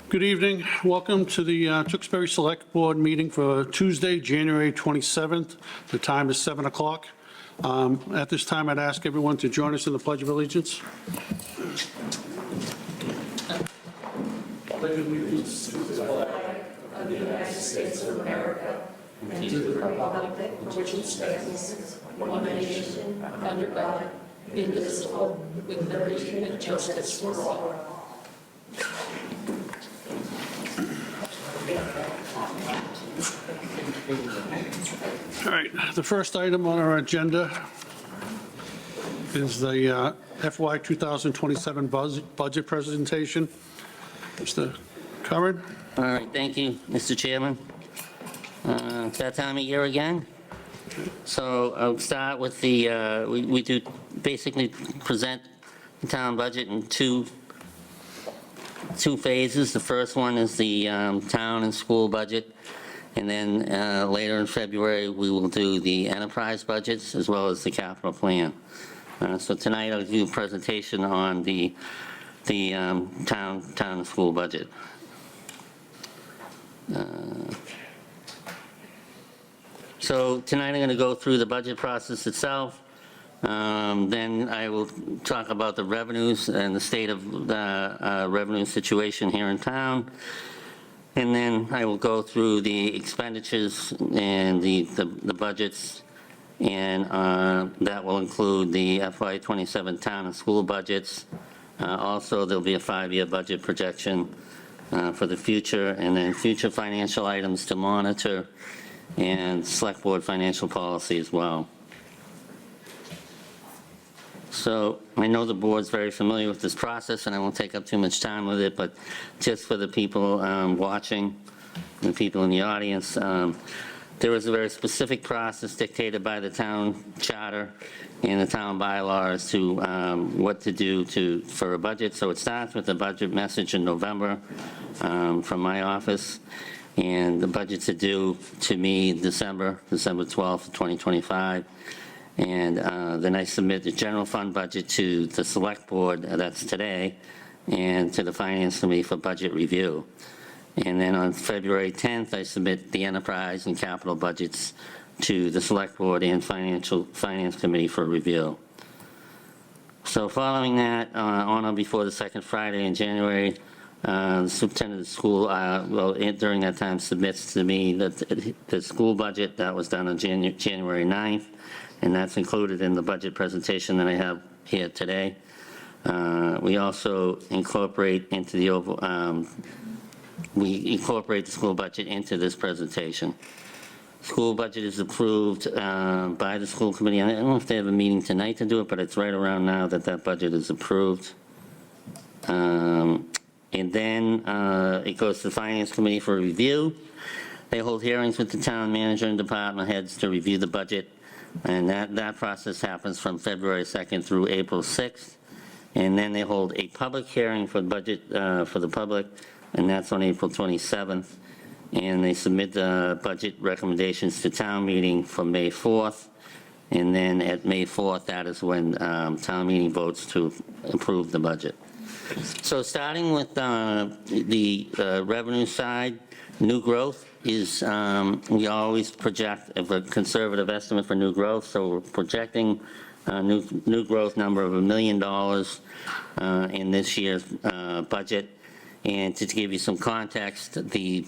Good evening. Welcome to the Tewksbury Select Board meeting for Tuesday, January 27th. The time is 7 o'clock. At this time, I'd ask everyone to join us in the Pledge of Allegiance. Pledge of allegiance to the flag of the United States of America and to the republic for which it stands, one nation, under God, indivisible, with liberty and justice for all. All right, the first item on our agenda is the FY 2027 budget presentation. Mr. Curran? All right, thank you, Mr. Chairman. It's that time of year again. So I'll start with the, we do basically present the town budget in two phases. The first one is the town and school budget. And then later in February, we will do the enterprise budgets as well as the capital plan. So tonight I'll do a presentation on the town and school budget. So tonight I'm going to go through the budget process itself. Then I will talk about the revenues and the state of the revenue situation here in town. And then I will go through the expenditures and the budgets, and that will include the FY 27 town and school budgets. Also, there'll be a 5-year budget projection for the future, and then future financial items to monitor, and select board financial policy as well. So I know the board's very familiar with this process, and I won't take up too much time with it, but just for the people watching, the people in the audience, there is a very specific process dictated by the town charter and the town bylaws to what to do for a budget. So it starts with a budget message in November from my office, and the budgets are due to me December 12th, 2025. And then I submit the general fund budget to the select board, that's today, and to the finance committee for budget review. And then on February 10th, I submit the enterprise and capital budgets to the select board and finance committee for review. So following that, on or before the second Friday in January, the superintendent of the school, during that time, submits to me the school budget. That was done on January 9th. And that's included in the budget presentation that I have here today. We also incorporate into the we incorporate the school budget into this presentation. School budget is approved by the school committee. I don't know if they have a meeting tonight to do it, but it's right around now that budget is approved. And then it goes to the finance committee for review. They hold hearings with the town manager and department heads to review the budget. And that process happens from February 2nd through April 6th. And then they hold a public hearing for the budget for the public, and that's on April 27th. And they submit the budget recommendations to town meeting for May 4th. And then at May 4th, that is when town meeting votes to approve the budget. So starting with the revenue side, new growth is, we always project a conservative estimate for new growth, so we're projecting a new growth number of $1 million in this year's budget. And to give you some context, the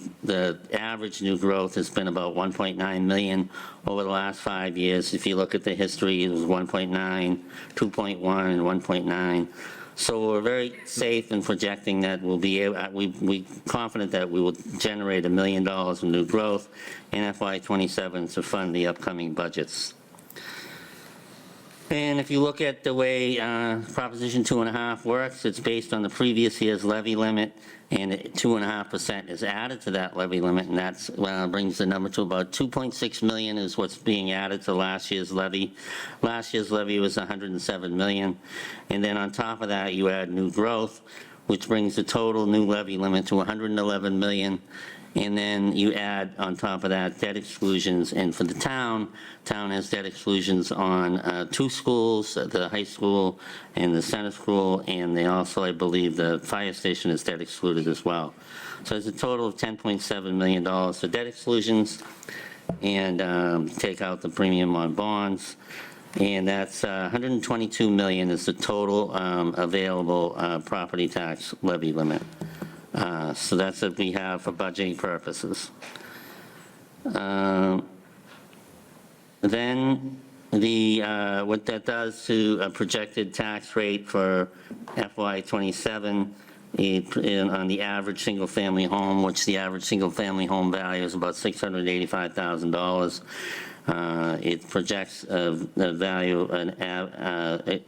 average new growth has been about 1.9 million over the last 5 years. If you look at the history, it was 1.9, 2.1, and 1.9. So we're very safe in projecting that we'll be able, we're confident that we will generate $1 million in new growth in FY 27 to fund the upcoming budgets. And if you look at the way Proposition 2.5 works, it's based on the previous year's levy limit, and 2.5% is added to that levy limit, and that brings the number to about 2.6 million is what's being added to last year's levy. Last year's levy was 107 million, and then on top of that, you add new growth, which brings the total new levy limit to 111 million, And then you add on top of that debt exclusions, and for the town has debt exclusions on 2 schools, the high school and the center school, and they also, I believe, the fire station is debt excluded as well. So it's a total of $10.7 million for debt exclusions, and take out the premium on bonds, and that's $122 million is the total available property tax levy limit. So that's what we have for budgeting purposes. Then what that does to a projected tax rate for FY27 on the average single-family home, which the average single-family home value is about $685,000. It projects a value, an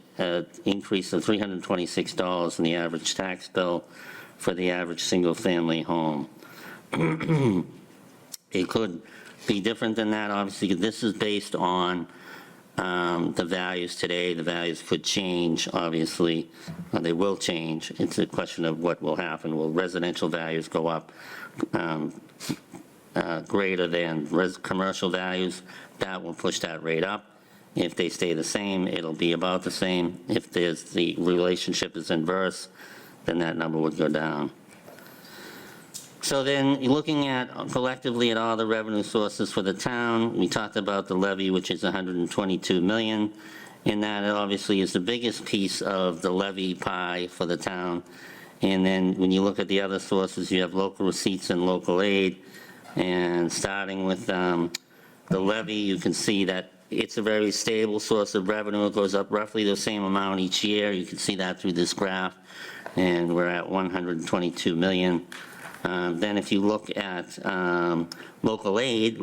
increase of $326 in the average tax bill for the average single-family home. It could be different than that, obviously, because this is based on the values today. The values could change, obviously. They will change. It's a question of what will happen. Will residential values go up greater than commercial values? That will push that rate up. If they stay the same, it'll be about the same. If the relationship is inverse, then that number would go down. So then, looking at collectively at all the revenue sources for the town, we talked about the levy, which is $122 million, and that obviously is the biggest piece of the levy pie for the town. And then when you look at the other sources, you have local receipts and local aid, and starting with the levy, you can see that it's a very stable source of revenue. It goes up roughly the same amount each year. You can see that through this graph, and we're at $122 million. Then if you look at local aid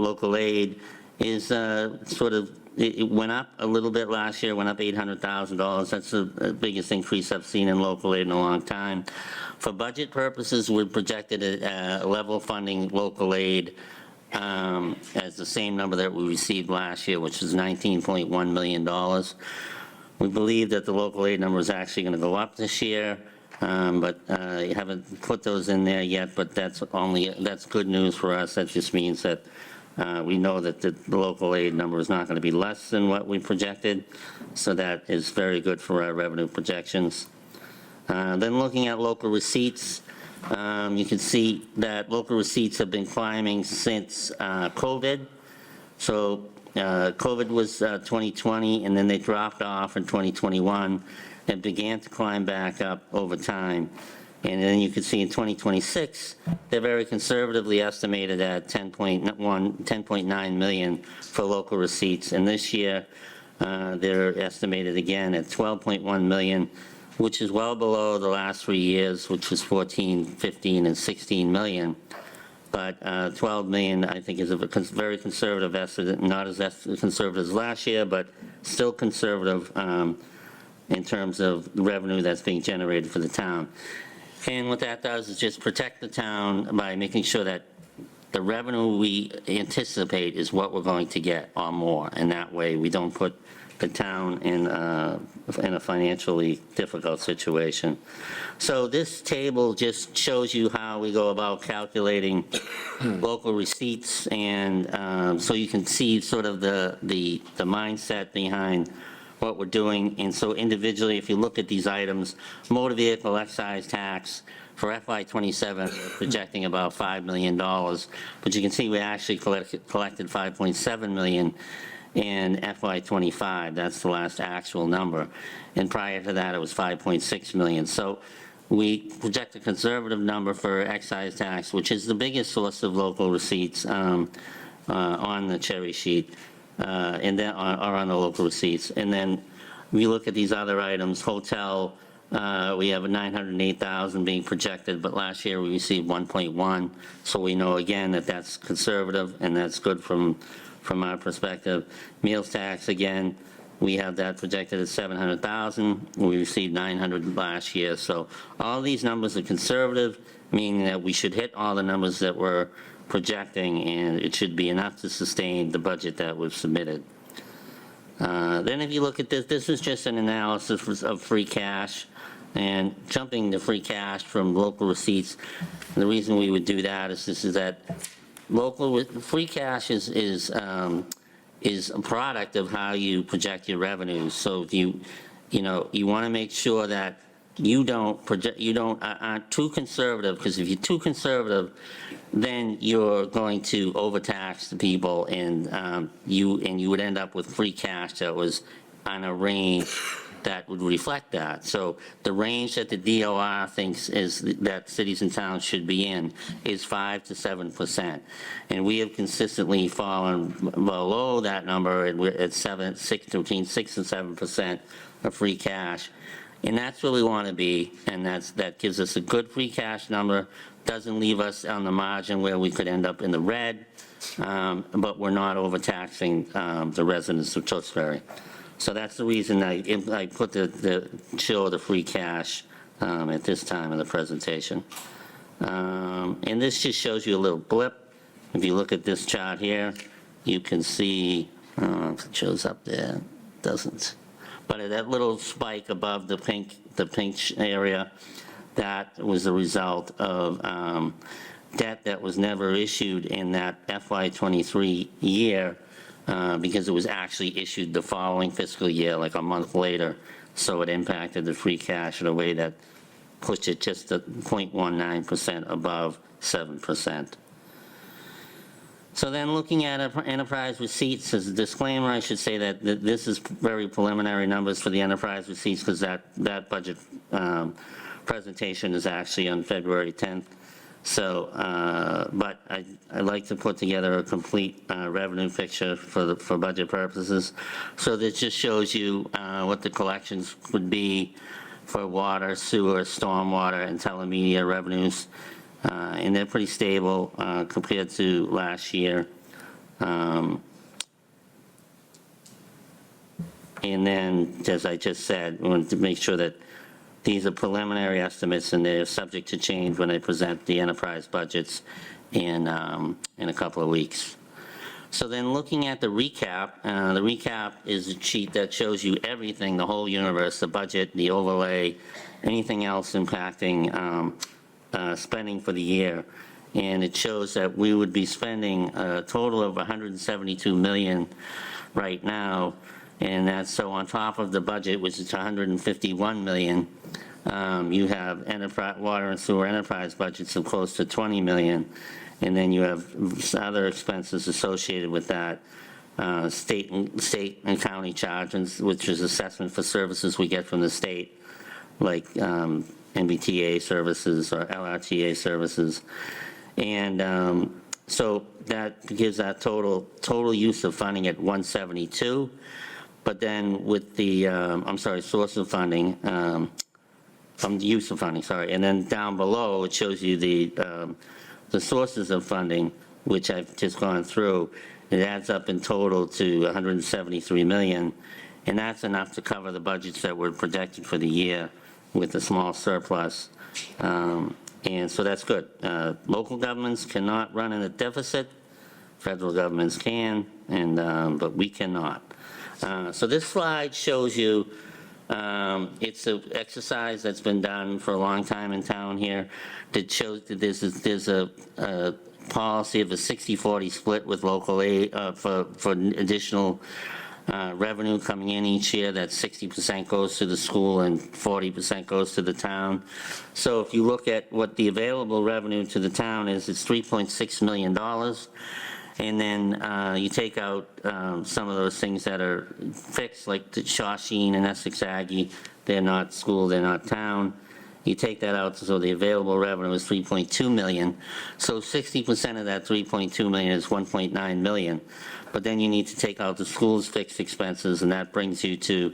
is sort of, it went up a little bit last year, went up $800,000. That's the biggest increase I've seen in local aid in a long time. For budget purposes, we're projected at level funding local aid as the same number that we received last year, which is $19.1 million. We believe that the local aid number is actually going to go up this year. But you haven't put those in there yet, but that's good news for us. That just means that we know that the local aid number is not going to be less than what we projected, so that is very good for our revenue projections. Then looking at local receipts, you can see that local receipts have been climbing since COVID. So COVID was 2020, and then they dropped off in 2021. And began to climb back up over time. And then you can see in 2026, they're very conservatively estimated at 10.9 million for local receipts. And this year, they're estimated again at 12.1 million, which is well below the last 3 years, which was 14, 15, and 16 million. But 12 million, I think, is a very conservative estimate, not as conservative as last year, but still conservative in terms of revenue that's being generated for the town. And what that does is just protect the town by making sure that the revenue we anticipate is what we're going to get or more, and that way we don't put the town in a financially difficult situation. So this table just shows you how we go about calculating local receipts, and so you can see sort of the mindset behind what we're doing. And so individually, if you look at these items, motor vehicle excise tax for FY27, we're projecting about $5 million, but you can see we actually collected $5.7 million in FY25. That's the last actual number, and prior to that it was $5.6 million. So we project a conservative number for excise tax, which is the biggest source of local receipts on the cherry sheet. And then are on the local receipts. And then we look at these other items, hotel, we have a $908,000 being projected, but last year we received 1.1. So we know again that that's conservative, and that's good from our perspective. Meals tax, again, we have that projected at 700,000. We received 900 last year. So all these numbers are conservative, meaning that we should hit all the numbers that we're projecting, and it should be enough to sustain the budget that we've submitted. Then if you look at this is just an analysis of free cash. And jumping to free cash from local receipts, the reason we would do that is that free cash is a product of how you project your revenues. So if you want to make sure that you don't aren't too conservative, because if you're too conservative, then you're going to overtax the people, and you would end up with free cash that was on a range that would reflect that. So the range that the DOR thinks is that cities and towns should be in is 5 to 7%. And we have consistently fallen below that number, and we're at between 6 and 7% of free cash. And that's where we want to be, and that gives us a good free cash number, doesn't leave us on the margin where we could end up in the red, but we're not overtaxing the residents of Tewksbury. So that's the reason I put show the free cash at this time in the presentation. And this just shows you a little blip. If you look at this chart here, you can see, I don't know if it shows up there, it doesn't. But that little spike above the pink area, that was the result of debt that was never issued in that FY23 year, because it was actually issued the following fiscal year, like a month later. So it impacted the free cash in a way that pushed it just to 0.19% above 7%. So then looking at enterprise receipts, as a disclaimer, I should say that this is very preliminary numbers for the enterprise receipts, because that budget presentation is actually on February 10th. So, but I'd like to put together a complete revenue picture for budget purposes. So this just shows you what the collections would be for water, sewer, stormwater, and telemedia revenues. And they're pretty stable compared to last year. And then, as I just said, we wanted to make sure that these are preliminary estimates, and they're subject to change when I present the enterprise budgets in a couple of weeks. So then looking at the recap is a sheet that shows you everything, the whole universe, the budget, the overlay, anything else impacting spending for the year. And it shows that we would be spending a total of $172 million right now. And that's so on top of the budget, which is $151 million, you have water and sewer enterprise budgets of close to $20 million. And then you have other expenses associated with that, state and county charges, which is assessment for services we get from the state, like MBTA services or LRTA services. And so that gives that total use of funding at 172. But then with the, source of funding, use of funding, sorry. And then down below, it shows you the sources of funding, which I've just gone through. It adds up in total to $173 million. And that's enough to cover the budgets that were projected for the year with a small surplus. And so that's good. Local governments cannot run in a deficit. Federal governments can, but we cannot. So this slide shows you, it's an exercise that's been done for a long time in town here that shows that there's a policy of a 60-40 split with local aid for additional revenue coming in each year. That 60% goes to the school and 40% goes to the town. So if you look at what the available revenue to the town is, it's $3.6 million. And then you take out some of those things that are fixed, like the Shawshene and Essex Aggie. They're not school, they're not town. You take that out, so the available revenue is $3.2 million. So 60% of that $3.2 million is $1.9 million. But then you need to take out the school's fixed expenses, and that brings you to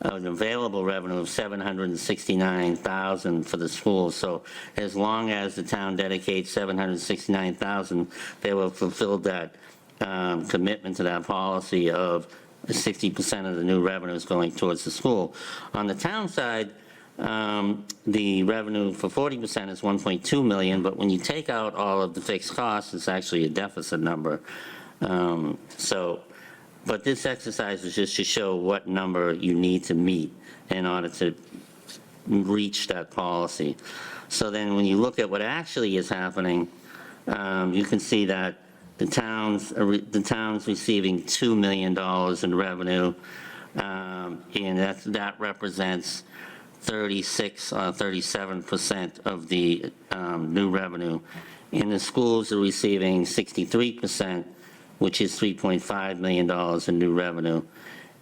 an available revenue of $769,000 for the schools. So as long as the town dedicates $769,000, they will fulfill that commitment to that policy of 60% of the new revenues going towards the school. On the town side, the revenue for 40% is $1.2 million, but when you take out all of the fixed costs, it's actually a deficit number. But this exercise is just to show what number you need to meet in order to reach that policy. So then when you look at what actually is happening, you can see that the town's receiving $2 million in revenue, and that represents 36 or 37% of the new revenue. And the schools are receiving 63%, which is $3.5 million in new revenue.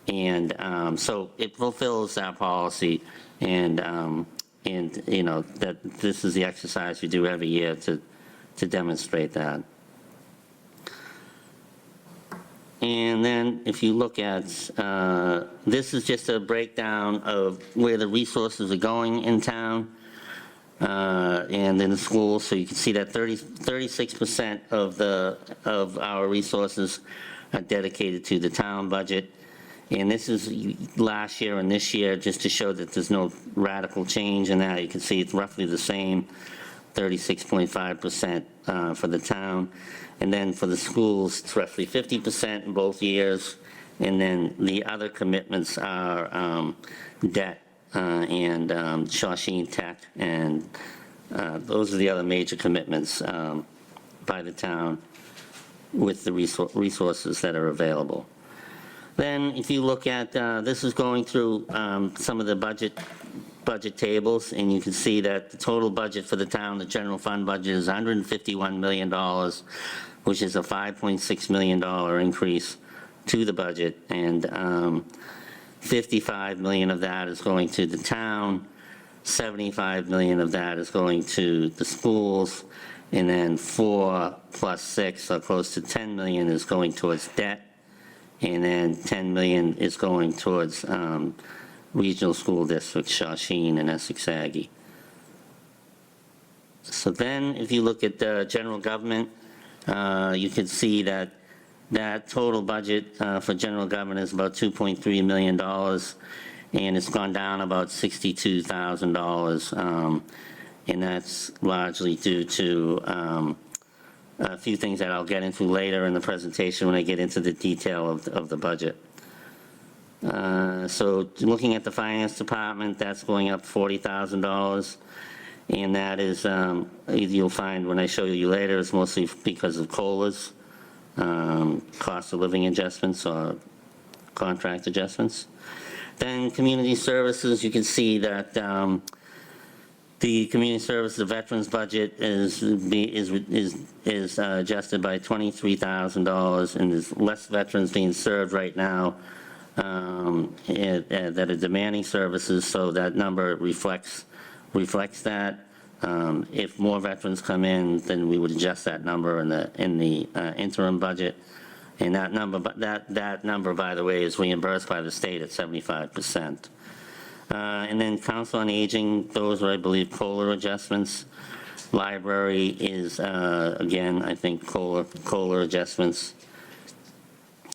And so it fulfills that policy, and you know, that this is the exercise we do every year to demonstrate that. And then if you look at, this is just a breakdown of where the resources are going in town and in the schools. So you can see that 36% of our resources are dedicated to the town budget. And this is last year and this year, just to show that there's no radical change in that. You can see it's roughly the same, 36.5% for the town. And then for the schools, it's roughly 50% in both years. And then the other commitments are debt and Shawshene Tech, and those are the other major commitments by the town with the resources that are available. Then if you look at, this is going through some of the budget tables, and you can see that the total budget for the town, the general fund budget, is $151 million, which is a $5.6 million increase to the budget, and $55 million of that is going to the town, $75 million of that is going to the schools, and then 4 plus 6, or close to $10 million, is going towards debt, and then $10 million is going towards regional school districts, Shawshene and Essex Aggie. So then if you look at the general government, you can see that total budget for general government is about $2.3 million, and it's gone down about $62,000, and that's largely due to a few things that I'll get into later in the presentation when I get into the detail of the budget. So looking at the finance department, that's going up $40,000, and that is, you'll find when I show you later, it's mostly because of COLAs, cost of living adjustments or contract adjustments. Then community services, you can see that the community services, the veterans budget is adjusted by $23,000, and there's less veterans being served right now that are demanding services, so that number reflects that. If more veterans come in, then we would adjust that number in the interim budget. And that number, by the way, is reimbursed by the state at 75%. And then Council on Aging, those are, I believe, COLA adjustments. Library is, again, I think COLA adjustments.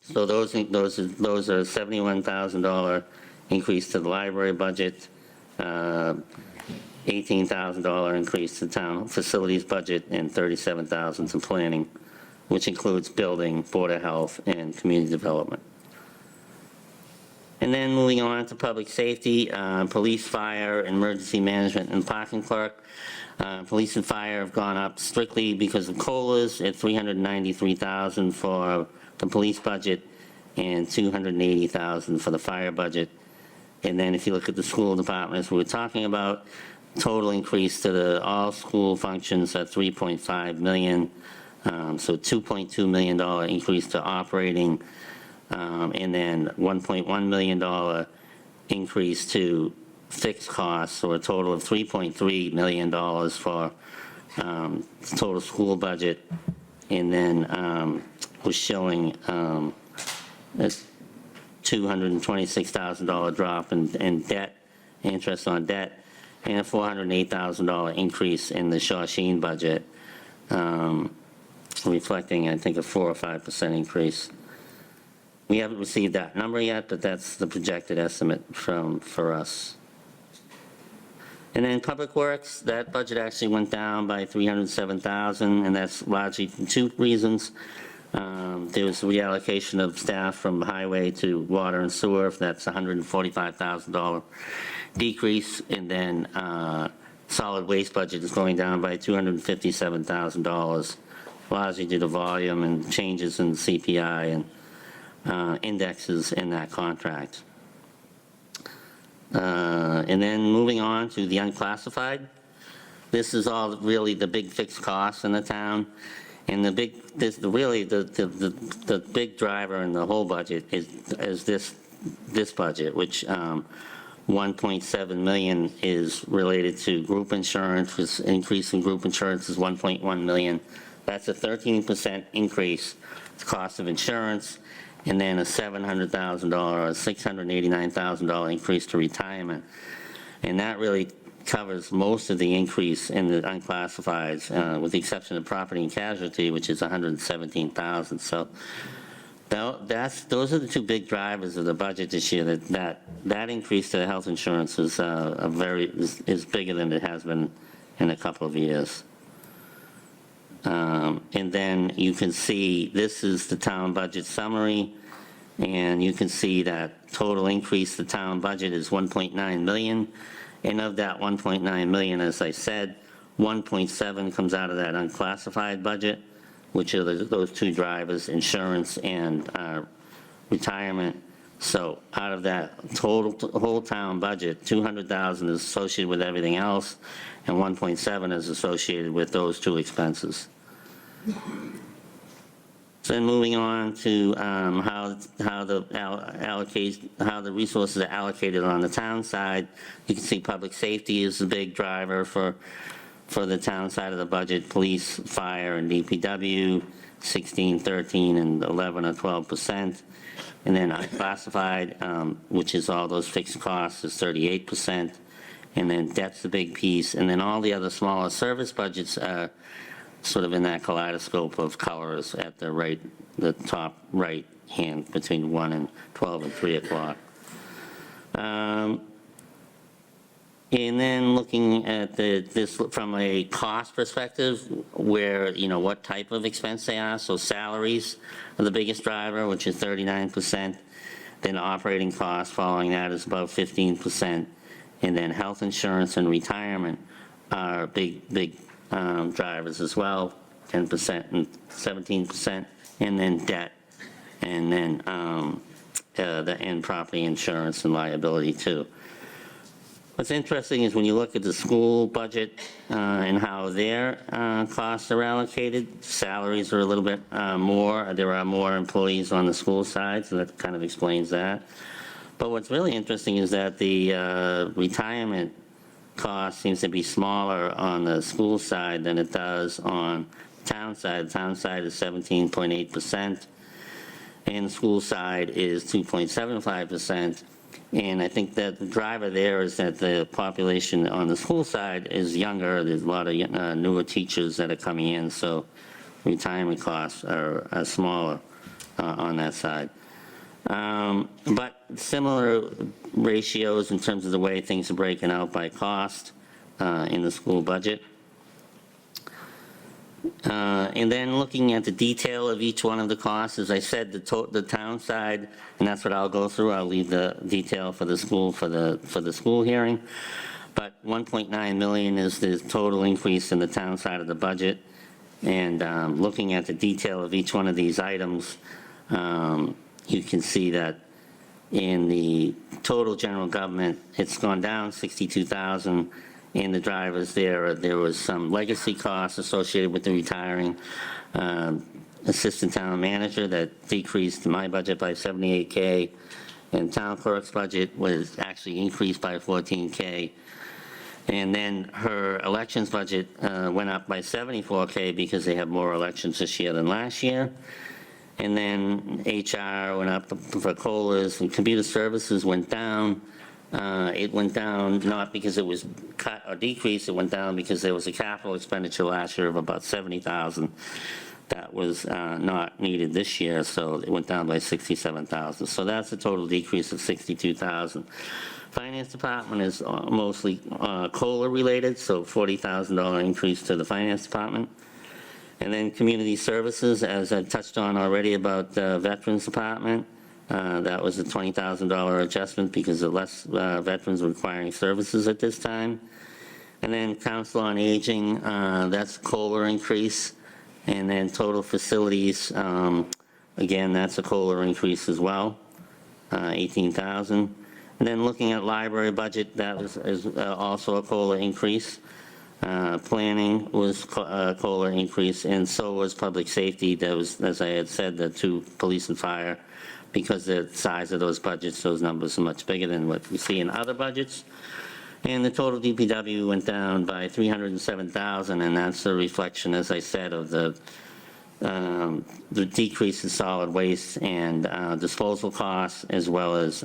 So those are $71,000 increase to the library budget, $18,000 increase to town facilities budget, and $37,000 to planning, which includes building, Board of Health, and community development. And then moving on to public safety, police, fire, emergency management, and parking clerk. Police and fire have gone up strictly because of COLAs at $393,000 for the police budget and $280,000 for the fire budget. And then if you look at the school department, as we were talking about, total increase to all school functions at $3.5 million. So $2.2 million increase to operating, and then $1.1 million increase to fixed costs, so a total of $3.3 million for total school budget. And then we're showing a $226,000 drop in debt, interest on debt, and a $408,000 increase in the Shawshene budget, reflecting, I think, a 4 or 5% increase. We haven't received that number yet, but that's the projected estimate for us. And then Public Works, that budget actually went down by $307,000, and that's largely for 2 reasons. There was reallocation of staff from highway to water and sewer, that's $145,000 decrease, and then solid waste budget is going down by $257,000, largely due to volume and changes in CPI and indexes in that contract. And then moving on to the unclassified. This is all really the big fixed costs in the town. And the big big driver in the whole budget is this budget, which 1.7 million is related to group insurance. This increase in group insurance is 1.1 million. That's a 13% increase to cost of insurance, and then a $700,000 or $689,000 increase to retirement. And that really covers most of the increase in the unclassifieds, with the exception of property and casualty, which is $117,000. So those are the two big drivers of the budget this year. That increase to the health insurance is is bigger than it has been in a couple of years. And then you can see, this is the town budget summary, and you can see that total increase, the town budget is 1.9 million. And of that 1.9 million, as I said, 1.7 comes out of that unclassified budget, which are those two drivers, insurance and retirement. So out of that whole town budget, 200,000 is associated with everything else, and 1.7 is associated with those two expenses. So then moving on to how the resources are allocated on the town side. You can see public safety is the big driver for the town side of the budget. Police, fire, and DPW, 16, 13, and 11 or 12%. And then unclassified, which is all those fixed costs, is 38%. And then debt's the big piece. And then all the other smaller service budgets are sort of in that kaleidoscope of colors at the top right hand between 1 and 12 and 3 o'clock. And then looking at this from a cost perspective, where, what type of expense they are. So salaries are the biggest driver, which is 39%. Then operating costs following that is about 15%. And then health insurance and retirement are big drivers as well, 10% and 17%, and then debt, and then and property insurance and liability too. What's interesting is when you look at the school budget and how their costs are allocated, salaries are a little bit more. There are more employees on the school side, so that kind of explains that. But what's really interesting is that the retirement cost seems to be smaller on the school side than it does on the town side. The town side is 17.8%, and the school side is 2.75%. And I think that the driver there is that the population on the school side is younger. There's a lot of newer teachers that are coming in, so retirement costs are smaller on that side. But similar ratios in terms of the way things are breaking out by cost in the school budget. And then looking at the detail of each one of the costs, as I said, the town side, and that's what I'll go through. I'll leave the detail for the school for the school hearing. But 1.9 million is the total increase in the town side of the budget. And looking at the detail of each one of these items, you can see that in the total general government, it's gone down 62,000. In the drivers there was some legacy costs associated with the retiring assistant town manager that decreased my budget by 78K, and town clerk's budget was actually increased by 14K. And then her elections budget went up by 74K because they have more elections this year than last year. And then HR went up for COLAs, and computer services went down. It went down not because it was cut or decreased, it went down because there was a capital expenditure last year of about 70,000 that was not needed this year, so it went down by 67,000. So that's a total decrease of 62,000. Finance department is mostly COLA related, so $40,000 increase to the finance department. And then community services, as I touched on already about the Veterans Department, that was a $20,000 adjustment because of less veterans requiring services at this time. And then Council on Aging, that's COLA increase. And then total facilities, again, that's a COLA increase as well, 18,000. And then looking at library budget, that is also a COLA increase. Planning was a COLA increase, and so was public safety. That was, as I had said, the two, police and fire, because the size of those budgets, those numbers are much bigger than what we see in other budgets. And the total DPW went down by 307,000, and that's a reflection, as I said, of the decrease in solid waste and disposal costs, as well as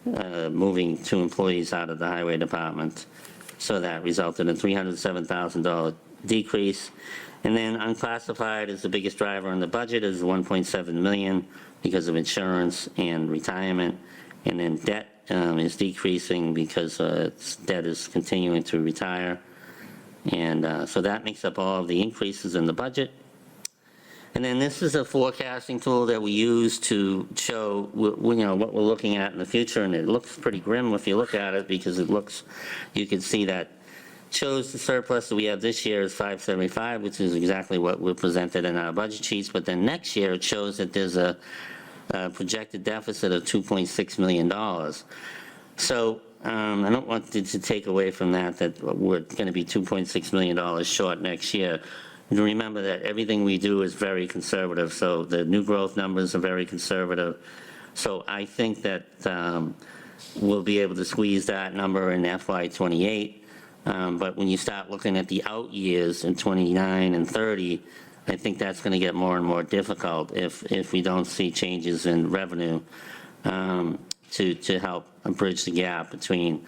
moving 2 employees out of the highway department. So that resulted in $307,000 decrease. And then unclassified is the biggest driver in the budget, is 1.7 million because of insurance and retirement. And then debt is decreasing because debt is continuing to retire. And so that makes up all of the increases in the budget. And then this is a forecasting tool that we use to show what we're looking at in the future, and it looks pretty grim if you look at it, because you can see that shows the surplus that we have this year is 575, which is exactly what we presented in our budget sheets. But then next year it shows that there's a projected deficit of $2.6 million. So I don't want to take away from that we're going to be $2.6 million short next year. And remember that everything we do is very conservative, so the new growth numbers are very conservative. So I think that we'll be able to squeeze that number in FY28. But when you start looking at the out years in 29 and 30, I think that's going to get more and more difficult if we don't see changes in revenue to help bridge the gap between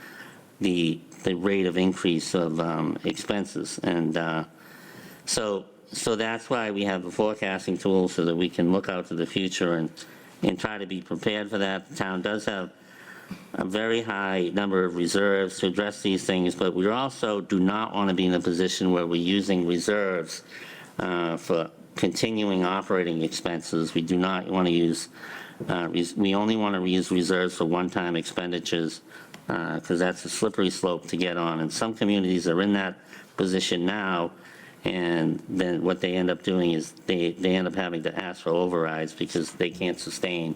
the rate of increase of expenses. And so that's why we have the forecasting tool, so that we can look out to the future and try to be prepared for that. The town does have a very high number of reserves to address these things, but we also do not want to be in a position where we're using reserves for continuing operating expenses. We do not want to use, we only want to use reserves for one-time expenditures, because that's a slippery slope to get on. And some communities are in that position now, and then what they end up doing is they end up having to ask for overrides because they can't sustain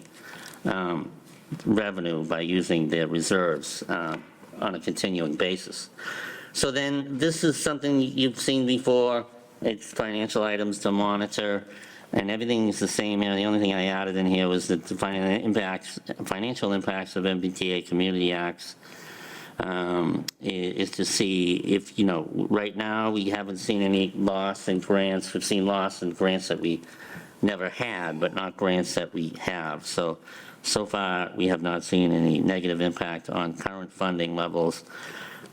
revenue by using their reserves on a continuing basis. So then this is something you've seen before. It's financial items to monitor, and everything is the same. The only thing I added in here was that the financial impacts of MBTA community acts is to see if, right now we haven't seen any loss in grants. We've seen loss in grants that we never had, but not grants that we have. So far we have not seen any negative impact on current funding levels,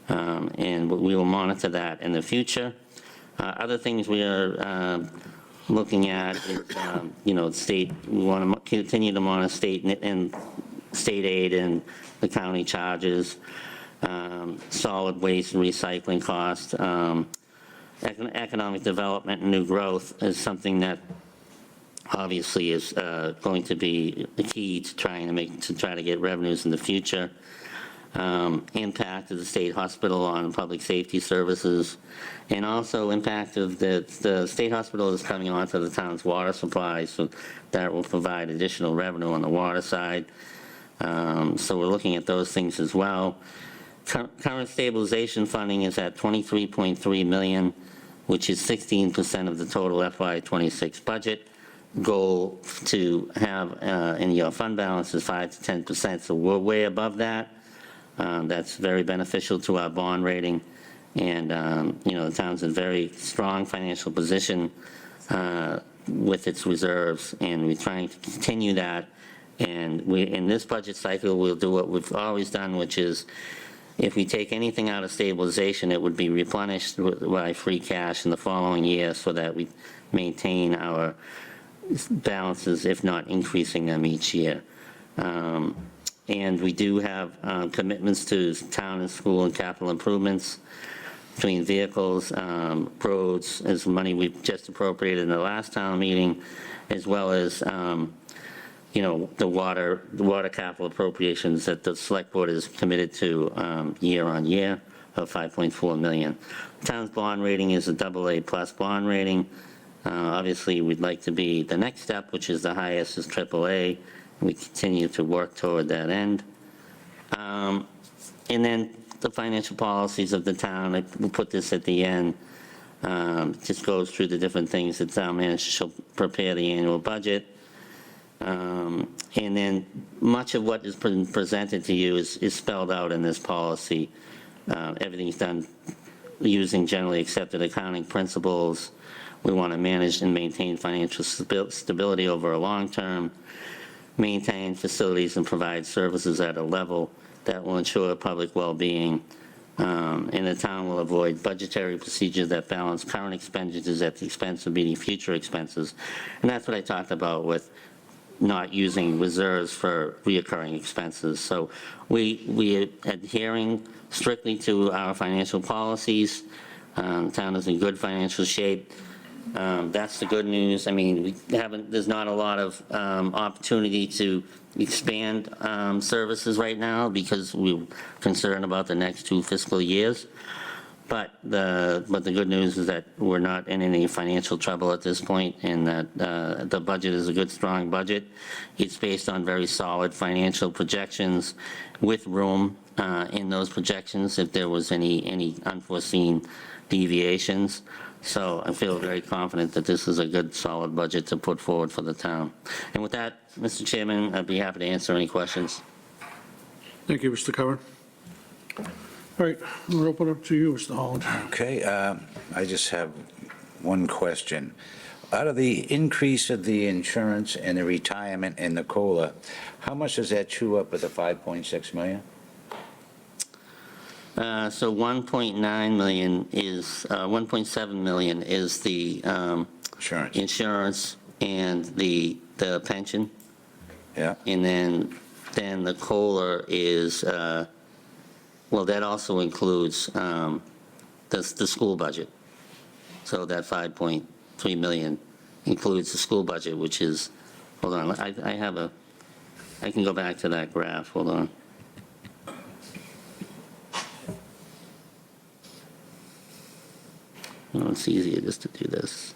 and we will monitor that in the future. Other things we are looking at is, state. We want to continue to monitor state aid and the county charges, solid waste and recycling costs. Economic development and new growth is something that obviously is going to be the key to try to get revenues in the future. Impact of the state hospital on public safety services, and also impact of the state hospital is coming onto the town's water supply, so that will provide additional revenue on the water side. So we're looking at those things as well. Current stabilization funding is at $23.3 million, which is 16% of the total FY26 budget. Goal to have in your fund balance is 5 to 10%, so we're way above that. That's very beneficial to our bond rating, and the town's in very strong financial position with its reserves, and we're trying to continue that. And in this budget cycle, we'll do what we've always done, which is if we take anything out of stabilization, it would be replenished by free cash in the following year, so that we maintain our balances, if not increasing them each year. And we do have commitments to town and school and capital improvements. between vehicles, roads, is money we just appropriated in the last town meeting, as well as, the water capital appropriations that the select board is committed to year on year of $5.4 million. Town's bond rating is a AA+ bond rating. Obviously, we'd like to be the next step, which is the highest, is AAA. We continue to work toward that end. And then the financial policies of the town, we'll put this at the end, just goes through the different things. The town manager shall prepare the annual budget. And then much of what is presented to you is spelled out in this policy. Everything's done using generally accepted accounting principles. We want to manage and maintain financial stability over a long term, maintain facilities and provide services at a level that will ensure public well-being, and the town will avoid budgetary procedures that balance current expenditures at the expense of meeting future expenses. And that's what I talked about with not using reserves for reoccurring expenses. So we are adhering strictly to our financial policies. The town is in good financial shape. That's the good news. I mean, there's not a lot of opportunity to expand services right now because we're concerned about the next 2 fiscal years. But the good news is that we're not in any financial trouble at this point, and that the budget is a good, strong budget. It's based on very solid financial projections with room in those projections if there was any unforeseen deviations. So I feel very confident that this is a good, solid budget to put forward for the town. And with that, Mr. Chairman, I'd be happy to answer any questions. Thank you, Mr. Curran. All right, we'll open up to you, Mr. Holland. Okay, I just have one question. Out of the increase of the insurance and the retirement and the COLA, how much does that chew up with the 5.6 million? So 1.9 million is, 1.7 million is the Insurance, insurance and the pension. yeah? And then the COLA is, well, that also includes the school budget. So that 5.3 million includes the school budget, which is, hold on, I can go back to that graph, hold on. Oh, it's easier just to do this.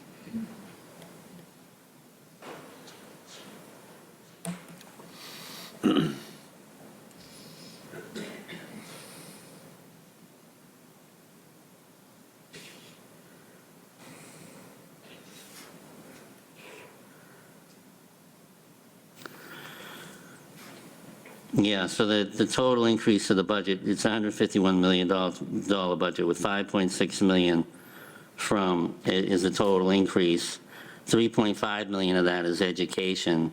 Yeah, so the total increase of the budget, it's $151 million budget with 5.6 million is the total increase. 3.5 million of that is education,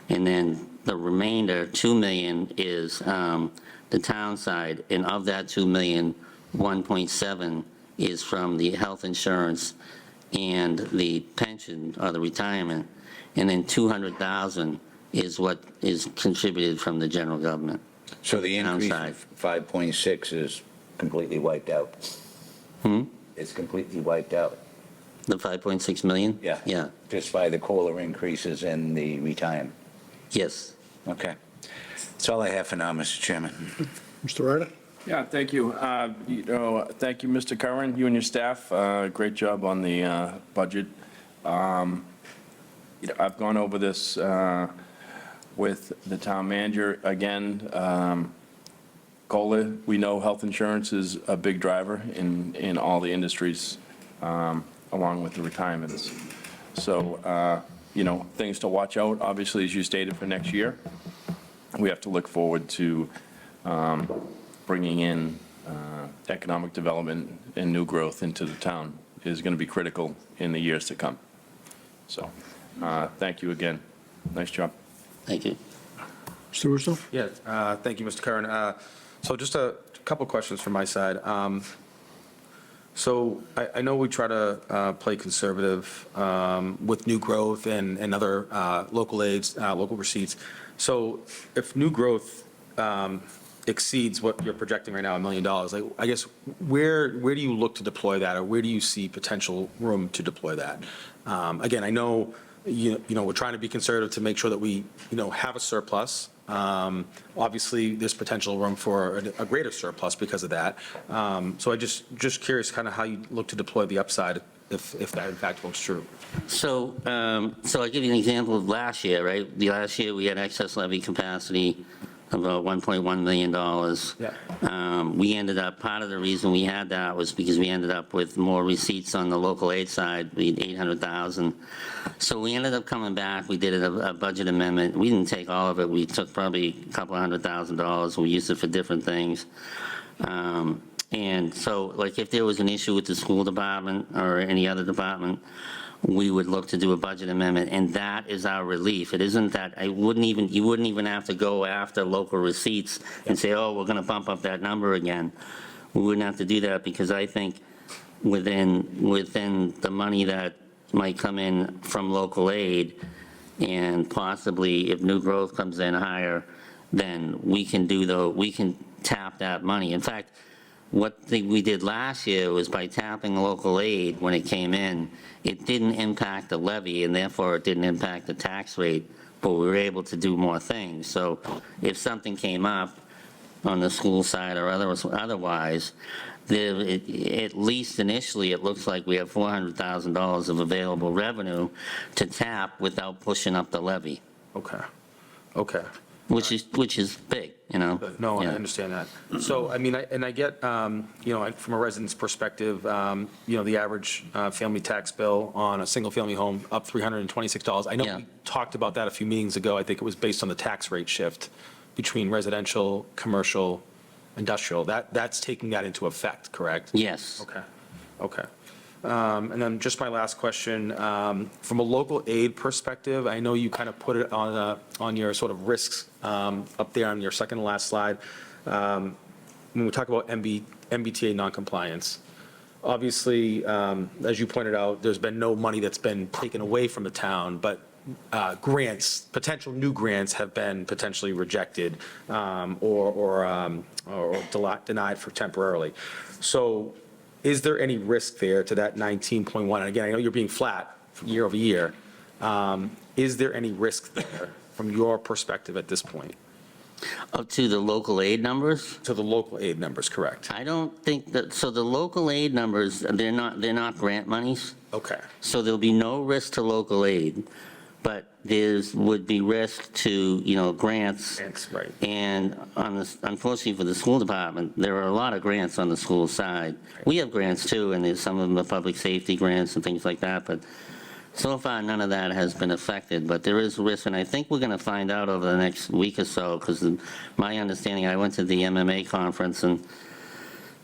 and then the remainder, 2 million, is the town side, and of that 2 million, 1.7 is from the health insurance and the pension or the retirement, and then 200,000 is what is contributed from the general government. So the increase Downside. of 5.6 is completely wiped out? It's completely wiped out? The 5.6 million? Yeah. Yeah, Just by the COLA increases and the retirement? yes. Okay. That's all I have for now, Mr. Chairman. Mr. Ryder? Yeah, thank you. Thank you, Mr. Curran, you and your staff. Great job on the budget. I've gone over this with the town manager. Again, COLA, we know health insurance is a big driver in all the industries, along with the retirements. So, things to watch out, obviously, as you stated, for next year. We have to look forward to bringing in economic development and new growth into the town is going to be critical in the years to come. So, thank you again. Nice job. Thank you. Mr. Russo? Yeah, thank you, Mr. Curran. So just a couple questions from my side. So I know we try to play conservative with new growth and other local aids, local receipts. So if new growth exceeds what you're projecting right now, $1 million, like, I guess, where do you look to deploy that, or where do you see potential room to deploy that? Again, I know, we're trying to be conservative to make sure that we, have a surplus. Obviously, there's potential room for a greater surplus because of that. So I just curious kind of how you look to deploy the upside if that in fact holds true. So I'll give you an example of last year, right? The last year, we had excess levy capacity of about $1.1 million. Yeah. We ended up, part of the reason we had that was because we ended up with more receipts on the local aid side, we had 800,000. So we ended up coming back, we did a budget amendment. We didn't take all of it, we took probably a couple $100,000. We used it for different things. And so, like, if there was an issue with the school department or any other department, we would look to do a budget amendment, and that is our relief. It isn't that, you wouldn't even have to go after local receipts and say, oh, we're gonna bump up that number again. We wouldn't have to do that, because I think within the money that might come in from local aid, and possibly if new growth comes in higher, then we can tap that money. In fact, we did last year was by tapping local aid when it came in, it didn't impact the levy, and therefore it didn't impact the tax rate, but we were able to do more things. So if something came up on the school side or otherwise, at least initially, it looks like we have $400,000 of available revenue to tap without pushing up the levy, Okay. which is big, No, I Yeah. understand that. So, I mean, I get, from a resident's perspective, the average family tax bill on a single-family home up $326. I know Yeah. we talked about that a few meetings ago. I think it was based on the tax rate shift between residential, commercial, industrial. That's taking that into effect, correct? Yes. Okay. And then just my last question, from a local aid perspective, I know you kind of put it on your sort of risks up there on your second to last slide. When we talk about MBTA noncompliance, obviously, as you pointed out, there's been no money that's been taken away from the town, but potential new grants have been potentially rejected or denied for temporarily. So is there any risk there to that 19.1? And again, I know you're being flat year over year. Is there any risk there from your perspective at this point? Up to the local aid numbers? To the local aid numbers, correct? I don't think that, so the local aid numbers, they're not grant monies, Okay. so there'll be no risk to local aid, but would be risk to, grants. Thanks, right. And unfortunately for the school department, there are a lot of grants on the school side. We have grants too, and there's some of them are public safety grants and things like that, but so far, none of that has been affected, but there is risk, and I think we're gonna find out over the next week or so, because my understanding, I went to the MMA conference, and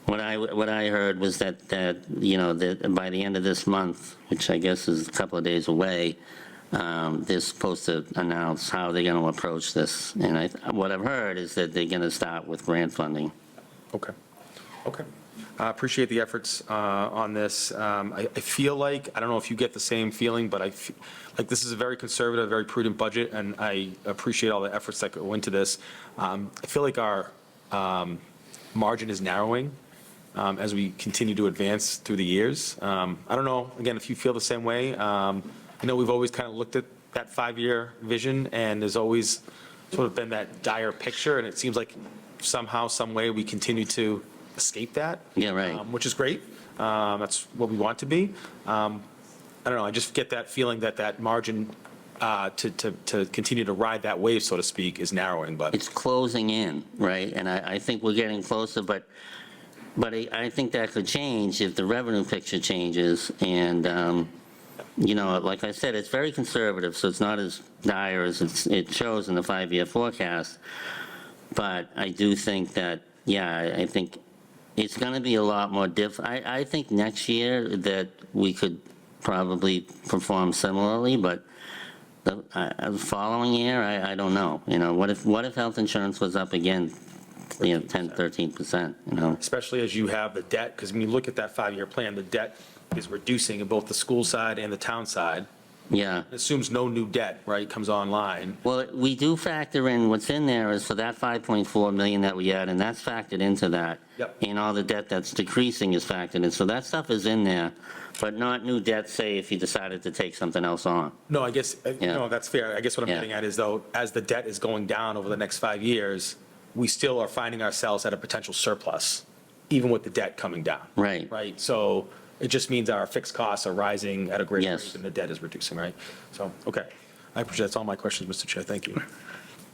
what I heard was that that by the end of this month, which I guess is a couple of days away, they're supposed to announce how they're gonna approach this, and what I've heard is that they're gonna start with grant funding. Okay. I appreciate the efforts on this. I feel like, I don't know if you get the same feeling, but I feel like this is a very conservative, very prudent budget, and I appreciate all the efforts that go into this. I feel like our margin is narrowing as we continue to advance through the years. I don't know, again, if you feel the same way. I know we've always kind of looked at that 5-year vision, and there's always sort of been that dire picture, and it seems like somehow, some way, we continue to escape that. Yeah, right. Which is great. That's what we want to be. I don't know, I just get that feeling that that margin to continue to ride that wave, so to speak, is narrowing, but. It's closing in, right? And I think we're getting closer, but I think that could change if the revenue picture changes. And, like I said, it's very conservative, so it's not as dire as it shows in the 5-year forecast. But I do think that, I think it's going to be a lot more I think next year that we could probably perform similarly, but the following year, I don't know. What if health insurance was up again, 10, 13%, Especially as you have the debt, because when you look at that 5-year plan, the debt is reducing in both the school side and the town side. Yeah. It assumes no new debt, right, comes online. Well, we do factor in, what's in there is for that 5.4 million that we add, and that's factored into that. Yep. And all the debt that's decreasing is factored in, so that stuff is in there, but not new debt, say, if you decided to take something else on. No, I guess, Yeah. no, that's fair. I guess what I'm Yeah. getting at is though, as the debt is going down over the next 5 years, we still are finding ourselves at a potential surplus, even with the debt coming down. Right. Right, so it just means our fixed costs are rising at a greater Yes. rate and the debt is reducing, right? So, okay. I appreciate, that's all my questions, Mr. Chair, thank you.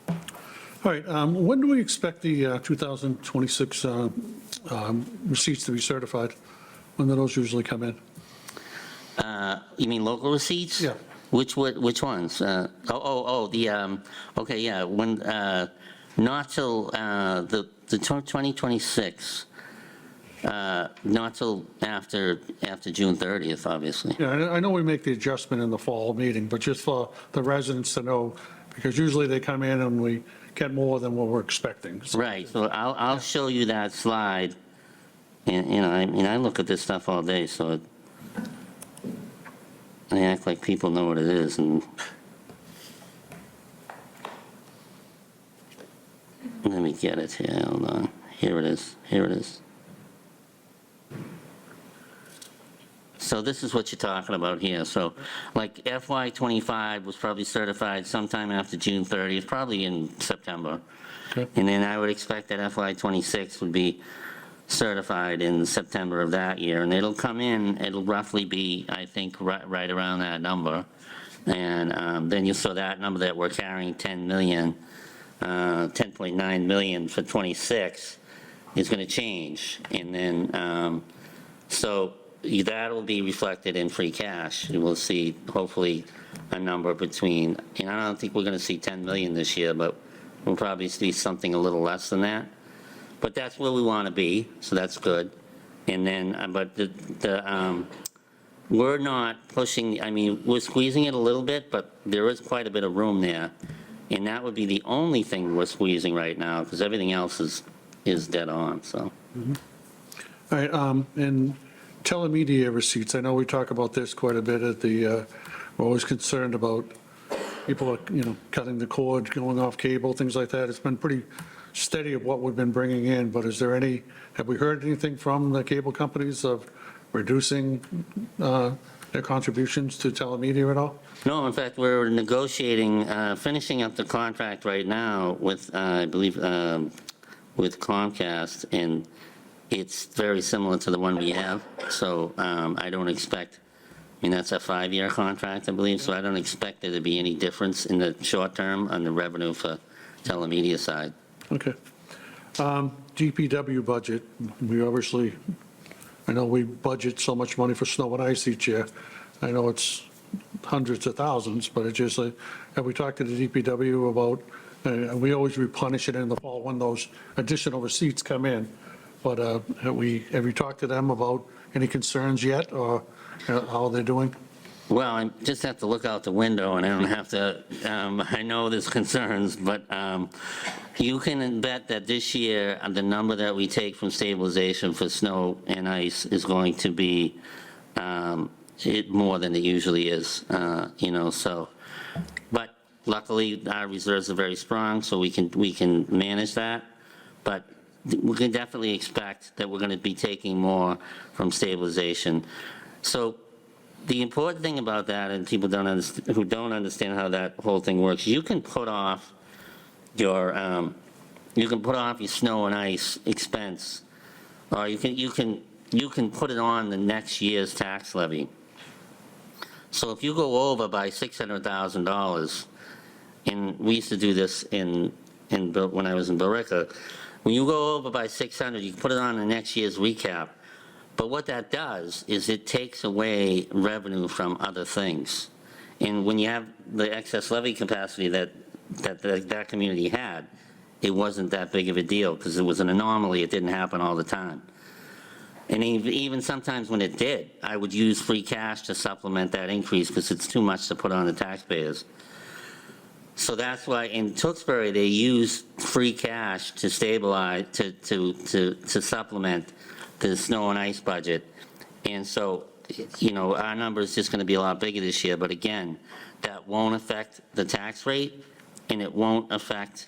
All right, when do we expect the 2026 receipts to be certified? When do those usually come in? You mean local receipts? Yeah. Which ones? Okay, yeah, when, not till, the 2026, not till after June 30th, obviously. Yeah, I know we make the adjustment in the fall meeting, but just for the residents to know, because usually they come in and we get more than what we're expecting. So- Right, so I'll show you that slide, and, I mean, I look at this stuff all day, so I act like people know what it is, and let me get it here, hold on, here it is. So this is what you're talking about here, so, like, FY '25 was probably certified sometime after June 30th, probably in September. Okay. And then I would expect that FY '26 would be certified in September of that year, and it'll come in, it'll roughly be, I think, right around that number. And then you saw that number that we're carrying 10 million, 10.9 million for '26 is going to change. And then, so that'll be reflected in free cash. You will see hopefully a number between, and I don't think we're going to see 10 million this year, but we'll probably see something a little less than that. But that's where we want to be, so that's good. And then, but we're not pushing, I mean, we're squeezing it a little bit, but there is quite a bit of room there. And that would be the only thing we're squeezing right now, because everything else is dead on, so. All right, and telemedia receipts, I know we talk about this quite a bit at the, we're always concerned about people, cutting the cord, going off cable, things like that. It's been pretty steady of what we've been bringing in, but is there have we heard anything from the cable companies of reducing their contributions to telemedia at all? No, in fact, we're negotiating, finishing up the contract right now with, I believe, with Comcast, and it's very similar to the one we have, so I don't expect, I mean, that's a 5-year contract, I believe, so I don't expect there to be any difference in the short term on the revenue for telemedia side. Okay. DPW budget, we obviously, I know we budget so much money for snow and ice each year. I know it's hundreds of thousands, but it's just like, have we talked to the DPW about, we always replenish it in the fall when those additional receipts come in. But have you talked to them about any concerns yet, or how they're doing? Well, I just have to look out the window, and I don't have to, I know there's concerns, but you can bet that this year, the number that we take from stabilization for snow and ice is going to be more than it usually is, so. But luckily, our reserves are very strong, so we can manage that. But we can definitely expect that we're going to be taking more from stabilization. So the important thing about that, and people who don't understand how that whole thing works, you can put off your snow and ice expense, or you can put it on the next year's tax levy. So if you go over by $600,000, and we used to do this when I was in Billerica, when you go over by 600, you can put it on the next year's recap. But what that does is it takes away revenue from other things. And when you have the excess levy capacity that community had, it wasn't that big of a deal because it was an anomaly. It didn't happen all the time. And even sometimes when it did, I would use free cash to supplement that increase because it's too much to put on the taxpayers. So that's why in Tewksbury, they use free cash to stabilize, to supplement the snow and ice budget. And so our number is just going to be a lot bigger this year, but again, that won't affect the tax rate, and it won't affect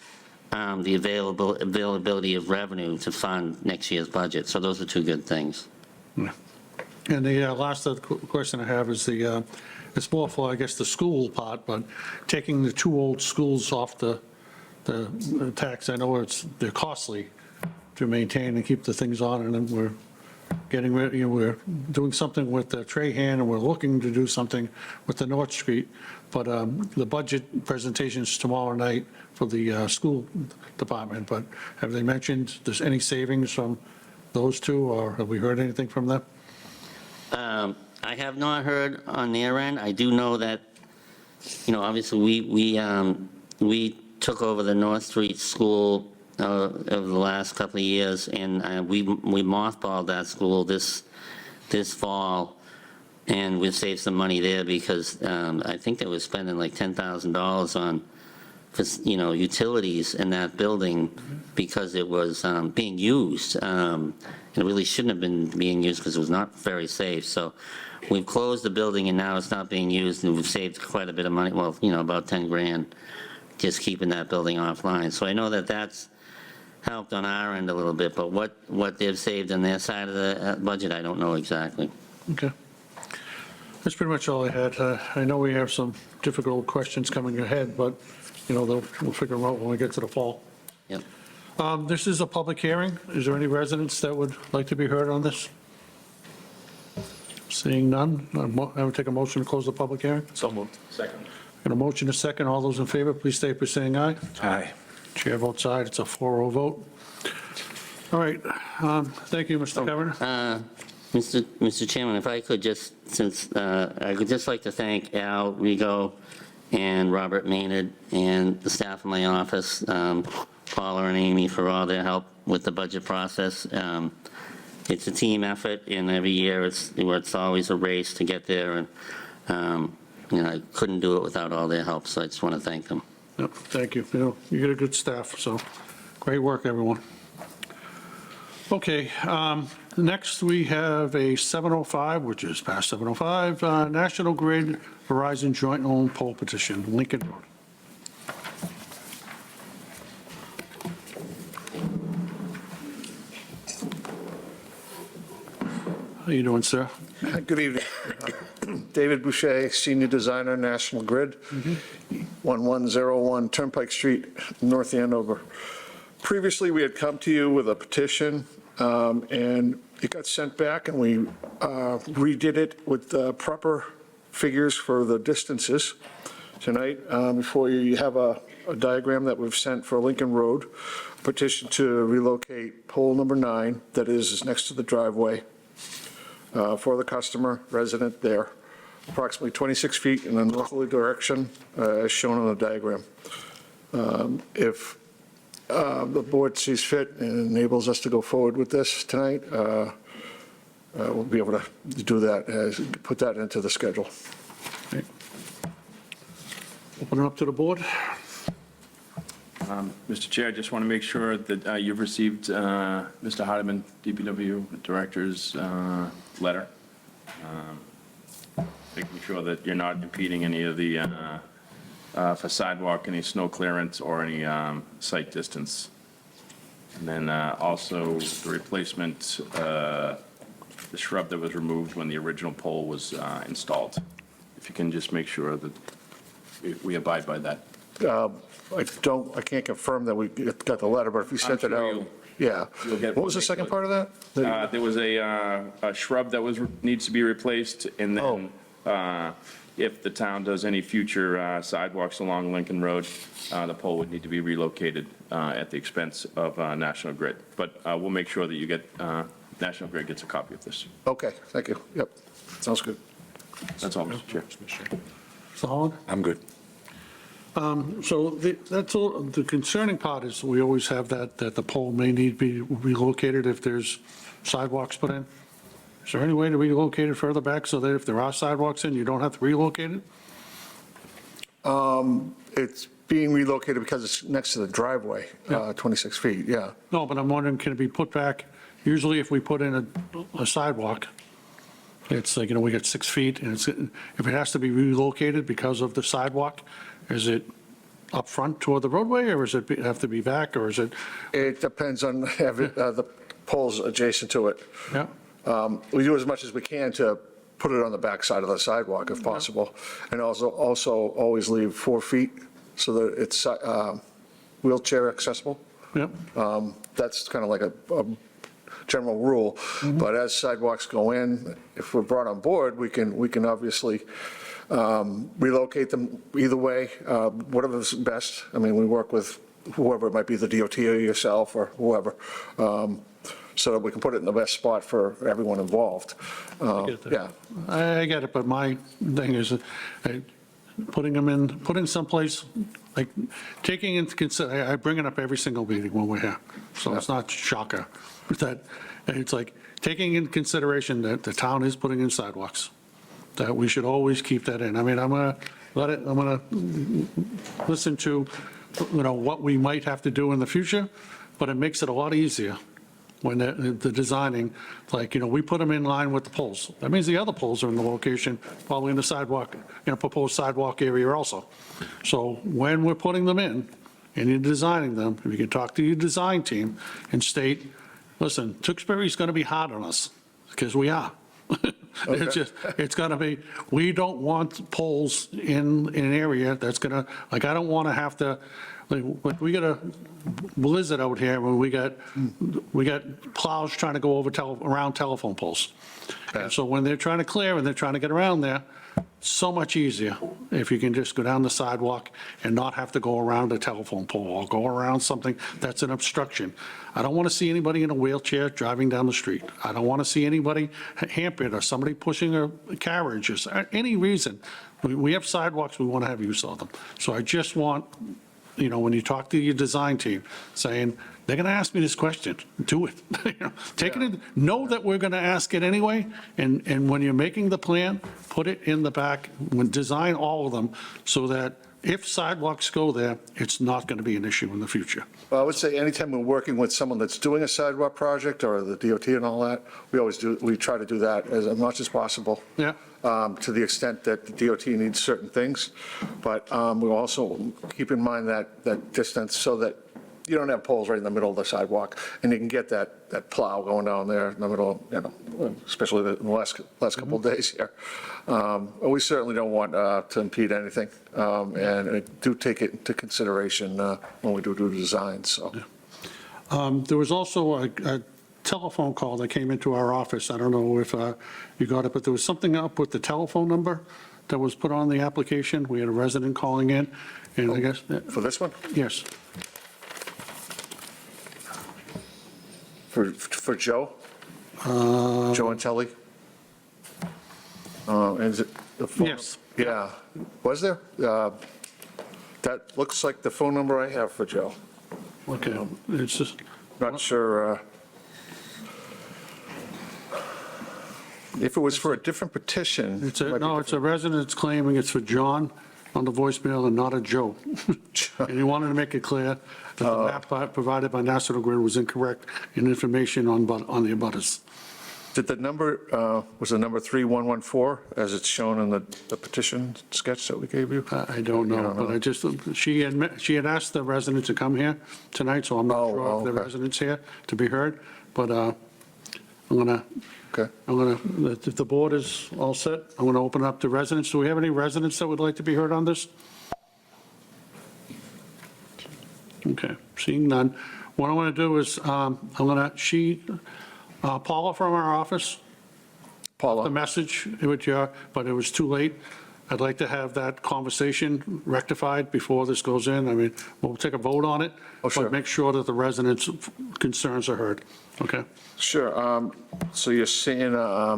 the availability of revenue to fund next year's budget. So those are two good things. And the last question I have is it's more for, I guess, the school part, but taking the two old schools off the tax, I know they're costly to maintain and keep the things on, and then we're getting rid, we're doing something with the Trahan, and we're looking to do something with the North Street, but the budget presentation's tomorrow night for the school department, but have they mentioned there's any savings from those two, or have we heard anything from them? I have not heard on their end. I do know that, obviously, we took over the North Street School over the last couple of years, and we mothballed that school this fall, and we've saved some money there because I think they were spending like $10,000 on, utilities in that building because it was being used. It really shouldn't have been being used because it was not very safe. So we've closed the building and now it's not being used, and we've saved quite a bit of money, well, about 10 grand just keeping that building offline. So I know that that's helped on our end a little bit, but what they've saved on their side of the budget, I don't know exactly. Okay. That's pretty much all I had. I know we have some difficult questions coming ahead, but, we'll figure them out when we get to the fall. Yep. This is a public hearing. Is there any residents that would like to be heard on this? Seeing none, I would take a motion to close the public hearing. So moved. Second. Got a motion, a second. All those in favor, please state by saying aye. Aye. Chair votes aye. It's a 4-0 vote. All right. Thank you, Mr. Governor. Mr. Chairman, if I could just, I would just like to thank Al Rigo and Robert Maynard and the staff of my office, Paula and Amy, for all their help with the budget process. It's a team effort, and every year it's always a race to get there, and I couldn't do it without all their help, so I just want to thank them. Yep, thank you. You got a good staff, so great work, everyone. Okay, next we have a 705, which is past 705, National Grid Verizon Joint Own Poll Petition, Lincoln Road. How you doing, sir? Good evening. David Boucher, Senior Designer, National Grid, 1101 Turnpike Street, North Andover. Previously, we had come to you with a petition, and it got sent back, and we redid it with the proper figures for the distances. Tonight, before you have a diagram that we've sent for Lincoln Road, petition to relocate pole number 9, that is next to the driveway, for the customer resident there, approximately 26 feet in a northerly direction, as shown on the diagram. If the board sees fit and enables us to go forward with this tonight, we'll be able to do that, put that into the schedule. Okay. Open it up to the board. Mr. Chair, I just want to make sure that you've received Mr. Hardiman, DPW Director's letter, making sure that you're not impeding any of the, for sidewalk, any snow clearance or any site distance. And then also the replacement, the shrub that was removed when the original pole was installed. If you can just make sure that we abide by that. I can't confirm that we got the letter, but if you sent it sure out, you'll- yeah. you'll get What was the one. second part of that? There was a shrub that needs to be replaced, and then if the town does any future sidewalks along Lincoln Road, the pole would need to be relocated at the expense of National Grid. But we'll make sure that you get, National Grid gets a copy of this. Okay, thank you. Yep, sounds good. That's all, Mr. Chair. Mr. Holland? I'm good. So that's all, the concerning part is we always have that the pole may need to be relocated if there's sidewalks put in. Is there any way to relocate it further back so that if there are sidewalks in, you don't have to relocate it? It's being relocated because it's next to the driveway, 26 feet, yeah. No, but I'm wondering, can it be put back? Usually if we put in a sidewalk, It's like, we got 6 feet, and if it has to be relocated because of the sidewalk, is it up front toward the roadway, or is it have to be back, or is it, It depends on the poles adjacent to it. yeah? We do as much as we can to put it on the back side of the sidewalk if possible, and also always leave 4 feet so that it's wheelchair accessible. Yeah, That's kind of like a general rule, but as sidewalks go in, if we're brought on board, we can obviously relocate them either way, whatever's best. I mean, we work with whoever, it might be the DOT or yourself or whoever, so that we can put it in the best spot for everyone involved. get that. Yeah, I get it, but my thing is, putting someplace, like, taking into consider, I bring it up every single meeting when we're here, so it's not shocker, that, it's like, taking into consideration that the town is putting in sidewalks, that we should always keep that in. I mean, I'm gonna listen to, what we might have to do in the future, but it makes it a lot easier when the designing, like, we put them in line with the poles. That means the other poles are in the location, probably in the sidewalk, proposed sidewalk area also. So when we're putting them in, and you're designing them, if you can talk to your design team and state, listen, Tewksbury's gonna be hard on us, because we are. It's gonna be, we don't want poles in an area that's gonna, like, I don't wanna have to, like, we got a blizzard out here where we got plows trying to go over around telephone poles. And so when they're trying to clear and they're trying to get around there, so much easier if you can just go down the sidewalk and not have to go around a telephone pole or go around something that's an obstruction. I don't want to see anybody in a wheelchair driving down the street. I don't want to see anybody hampered or somebody pushing a carriage or any reason. We have sidewalks, we want to have use of them. So I just want, when you talk to your design team, saying, they're going to ask me this question, do it. Take it in, know that we're going to ask it anyway, and when you're making the plan, put it in the back, design all of them, so that if sidewalks go there, it's not going to be an issue in the future. well, I would say anytime we're working with someone that's doing a sidewalk project or the DOT and all that, we try to do that as much as possible. Yeah. To the extent that the DOT needs certain things, but we also keep in mind that distance so that you don't have poles right in the middle of the sidewalk, and you can get that plow going down there in the middle, especially in the last couple of days here. We certainly don't want to impede anything, and do take it into consideration when we do designs, so. There was also a telephone call that came into our office. I don't know if you got it, but there was something up with the telephone number that was put on the application. We had a resident calling in, and I guess, For this one? yes, For Joe? Joe and Telly? Is it the phone? Yes. Yeah. Was there? That looks like the phone number I have for Joe. okay, it's just, Not sure. If it was for a different petition. it's a, it might be no, it's a resident that's claiming it's for John on the voicemail and not a Joe. And he wanted to make it clear that the map provided by National Grid was incorrect in information on the abutters. Did the number, was the number 3114, as it's shown in the petition sketch that we gave you? I don't know, don't but know. I just, she had asked the resident to come here tonight, so I'm not Oh, sure if the okay. resident's here to be heard, but I'm gonna, Okay. if the board is all set, I'm gonna open up to residents. Do we have any residents that would like to be heard on this? Okay, seeing none. What I'm gonna do is, Paula from our office, the Paula? message, but it was too late. I'd like to have that conversation rectified before this goes in. I mean, we'll take a vote on it. Oh, sure. But make sure that the residents' concerns are heard, okay? Sure. So you're saying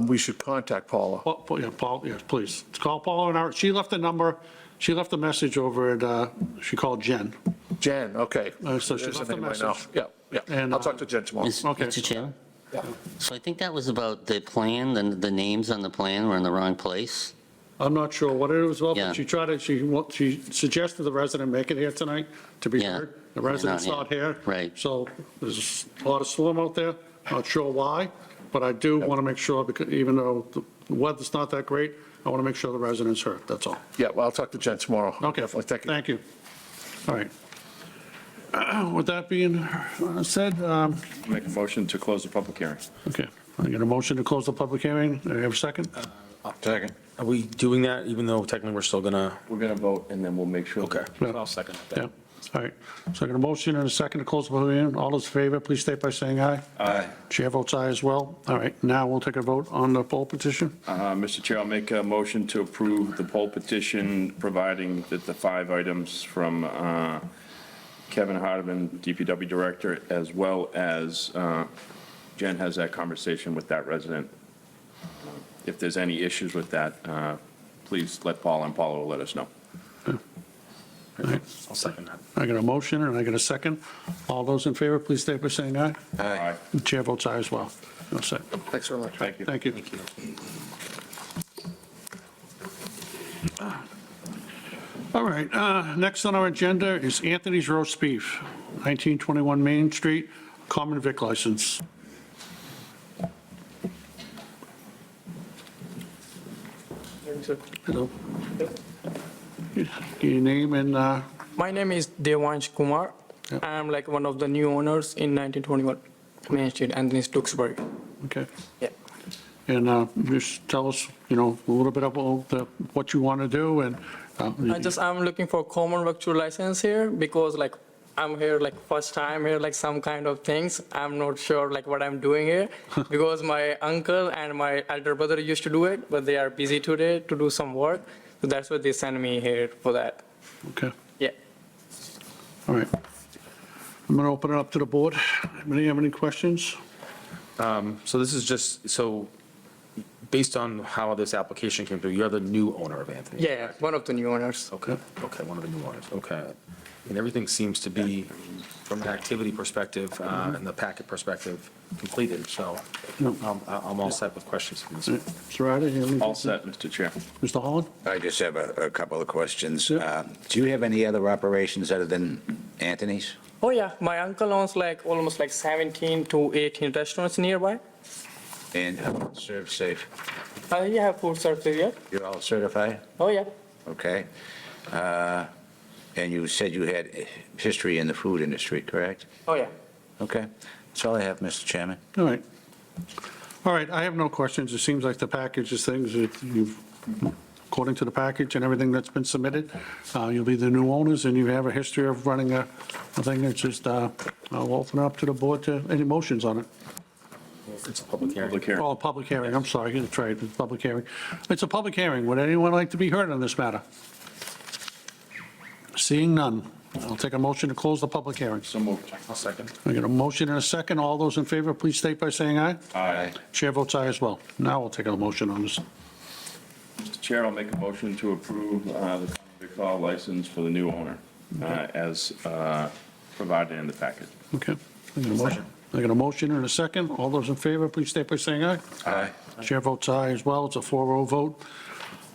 we should contact Paula? Yeah, Paul, yes, please. Call Paula, she left a number, she left a message over at, she called Jen. Jen, okay. So she There's left the a name I know. message. Yeah, yeah. And, I'll talk to Jen tomorrow. Okay. Mr. Chairman? Yeah. So I think that was about the plan, the names on the plan were in the wrong place. I'm not sure what it was about, Yeah. but she suggested the resident make it here tonight to be Yeah. heard. The They're resident's not not here. Right. So there's a lot of storm out there. Not sure why, but I do want to make sure, because even though the weather's not that great, I want to make sure the residents heard, that's all. Yeah, well, I'll talk to Jen tomorrow. Okay, Definitely, thank you. thank you. All right. With that being said, Make a motion to close the public hearing. okay, I get a motion to close the public hearing. Do I have a second? Second. Are we doing that even though technically we're still gonna? We're going to vote, and then we'll make sure. Okay, Yeah. I'll second that. Yeah, all right. So I got a motion and a second to close the public hearing. All those in favor, please state by saying aye. Aye. Chair votes aye as well. All right, now we'll take a vote on the poll petition. Mr. Chair, I'll make a motion to approve the poll petition, providing that the 5 items from Kevin Hardeman, DPW Director, as well as Jen has that conversation with that resident. If there's any issues with that, please let Paul, and Paula will let us know. I'll second that. I got a motion and I got a second. All those in favor, please state by saying aye. Aye. The chair votes aye as well. No say. Thanks very much. Thank you. Thank you. All right, next on our agenda is Anthony's Roast Beef, 1921 Main Street, common vic license. Hello. Your name and, My name is Devansh Kumar. Yeah. I'm like one of the new owners in 1921 Main Street, Anthony's Tewksbury. okay. Yeah. And just tell us, a little bit about what you want to do and. I'm looking for common victual license here because like I'm here like first time here, like some kind of things. I'm not sure like what I'm doing here because my uncle and my elder brother used to do it, but they are busy today to do some work. So that's why they sent me here for that. Okay, Yeah. all right. I'm going to open it up to the board. Anybody have any questions? So this is just, so based on how this application came through, you're the new owner of Anthony? Yeah, one of the new owners. Okay, okay, one of the new owners, okay. And everything seems to be, from an activity perspective and the packet perspective, completed, so I'm all set with questions from this. Mr. Ryder, you have any? All set, Mr. Chair. Mr. Holland? I just have a couple of questions. Yeah. Do you have any other operations other than Anthony's? Oh yeah, my uncle owns like almost like 17 to 18 restaurants nearby. And how about Serve Safe? You have food service, yeah? You're all certified? Oh yeah. Okay. And you said you had history in the food industry, correct? Oh yeah. Okay. That's all I have, Mr. Chairman. All right. All right, I have no questions. It seems like the package is things that you've, according to the package and everything that's been submitted, you'll be the new owners and you have a history of running a thing that's just, I'll open it up to the board to any motions on it. It's a public hearing. Public hearing. Oh, public hearing, I'm sorry, that's right, it's a public hearing. It's a public hearing. Would anyone like to be heard on this matter? Seeing none, I'll take a motion to close the public hearing. So moved. I'll second. I got a motion and a second. All those in favor, please state by saying aye. Aye. Chair votes aye as well. Now we'll take a motion on this. Mr. Chair, I'll make a motion to approve the common vic hall license for the new owner as provided in the package. Okay. I got a motion. I got a motion and a second. All those in favor, please state by saying aye. Aye. Chair votes aye as well. It's a 4-0 vote.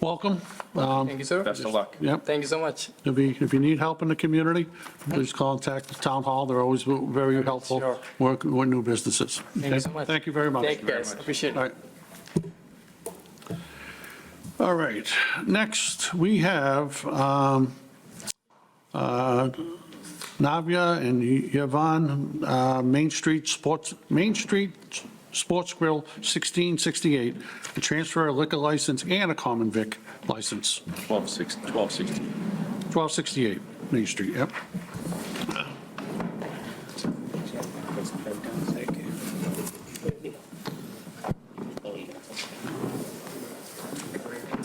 Welcome. Thank you, sir. Best of luck. Yep. Thank you so much. If you need help in the community, please contact the town hall. They're always very helpful. Sure. Working with new businesses. Thank you so much. Thank you very much. Thank you guys. Appreciate All it. right. All right, next, we have Navia and Yvonne, Main Street Sports Grill, 1668, to transfer a liquor license and a common vic license. 1260. 1268 Main Street, yep.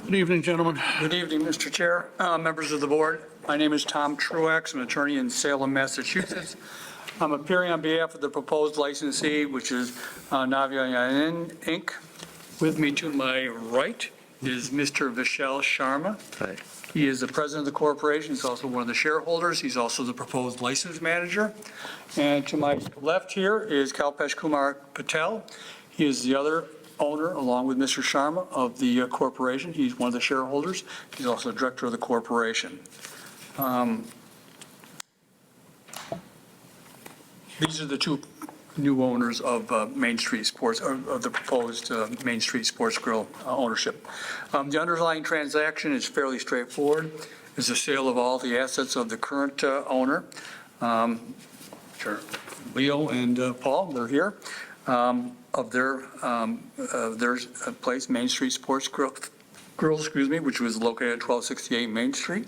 Good evening, gentlemen. Good evening, Mr. Chair, members of the board. My name is Tom Truax. I'm an attorney in Salem, Massachusetts. I'm appearing on behalf of the proposed licensee, which is Navia Yanin, Inc. With me to my right is Mr. Vishal Sharma. He is the president of the corporation. He's also one of the shareholders. He's also the proposed license manager. And to my left here is Kalpesh Kumar Patel. He is the other owner, along with Mr. Sharma, of the corporation. He's one of the shareholders. He's also the director of the corporation. These are the two new owners of Main Street Sports, or of the proposed Main Street Sports Grill ownership. The underlying transaction is fairly straightforward. It's the sale of all the assets of the current owner. Sure. Leo and Paul, they're here, of their place, Main Street Sports Grill, which was located at 1268 Main Street.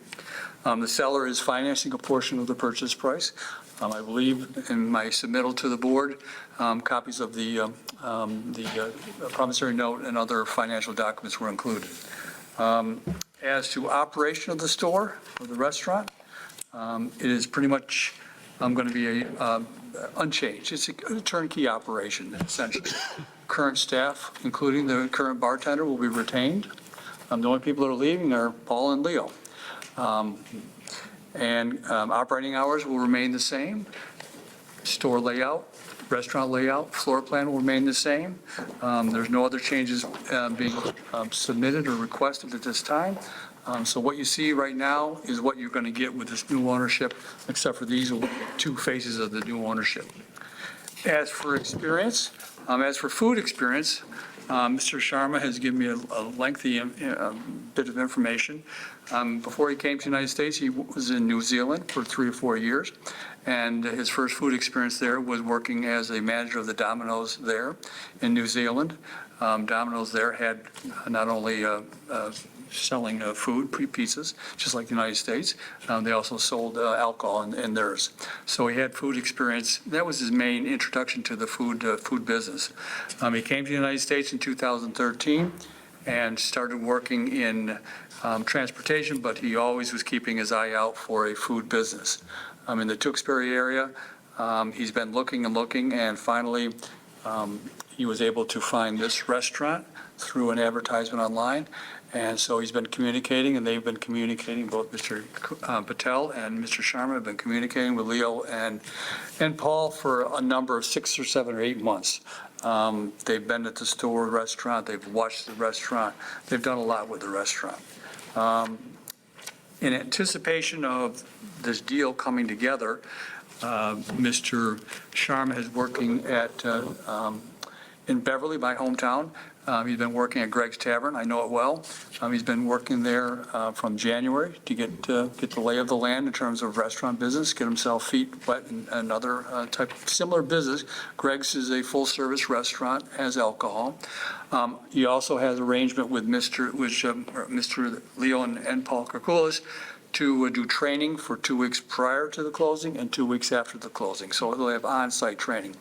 The seller is financing a portion of the purchase price. I believe in my submittal to the board, copies of the promissory note and other financial documents were included. As to operation of the store or the restaurant, it is pretty much going to be unchanged. It's a turnkey operation, essentially. Current staff, including the current bartender, will be retained. The only people that are leaving are Paul and Leo. Operating hours will remain the same. Store layout, restaurant layout, floor plan will remain the same. There's no other changes being submitted or requested at this time. So what you see right now is what you're going to get with this new ownership, except for these two phases of the new ownership. As for experience, as for food experience, Mr. Sharma has given me a lengthy bit of information. Before he came to the United States, he was in New Zealand for 3 or 4 years, and his first food experience there was working as a manager of the Domino's there in New Zealand. Domino's there had not only selling food, pizzas, just like the United States. They also sold alcohol in theirs. So he had food experience. That was his main introduction to the food business. He came to the United States in 2013 and started working in transportation, but he always was keeping his eye out for a food business. In the Tewksbury area, he's been looking and looking, and finally he was able to find this restaurant through an advertisement online. And so he's been communicating, and they've been communicating, both Mr. Patel and Mr. Sharma have been communicating with Leo and Paul for a number of 6 or 7 or 8 months. They've been at the store, restaurant, they've watched the restaurant, they've done a lot with the restaurant. In anticipation of this deal coming together, Mr. Sharma is working in Beverly, my hometown. He's been working at Greg's Tavern. I know it well. He's been working there from January to get the lay of the land in terms of restaurant business, get himself feet wet in another type of similar business. Greg's is a full-service restaurant, has alcohol. He also has arrangement with Mr. Leo and Paul Kerkulis to do training for 2 weeks prior to the closing and 2 weeks after the closing. So they'll have on-site training.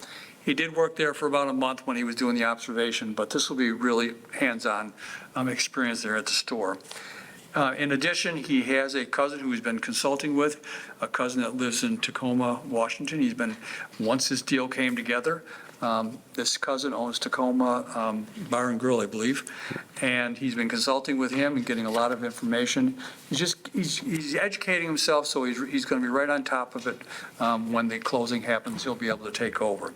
He did work there for about a month when he was doing the observation, but this will be really hands-on experience there at the store. In addition, he has a cousin who he's been consulting with, a cousin that lives in Tacoma, Washington. Once this deal came together, this cousin owns Tacoma Bar and Grill, I believe, and he's been consulting with him and getting a lot of information. He's educating himself, so he's going to be right on top of it. When the closing happens, he'll be able to take over.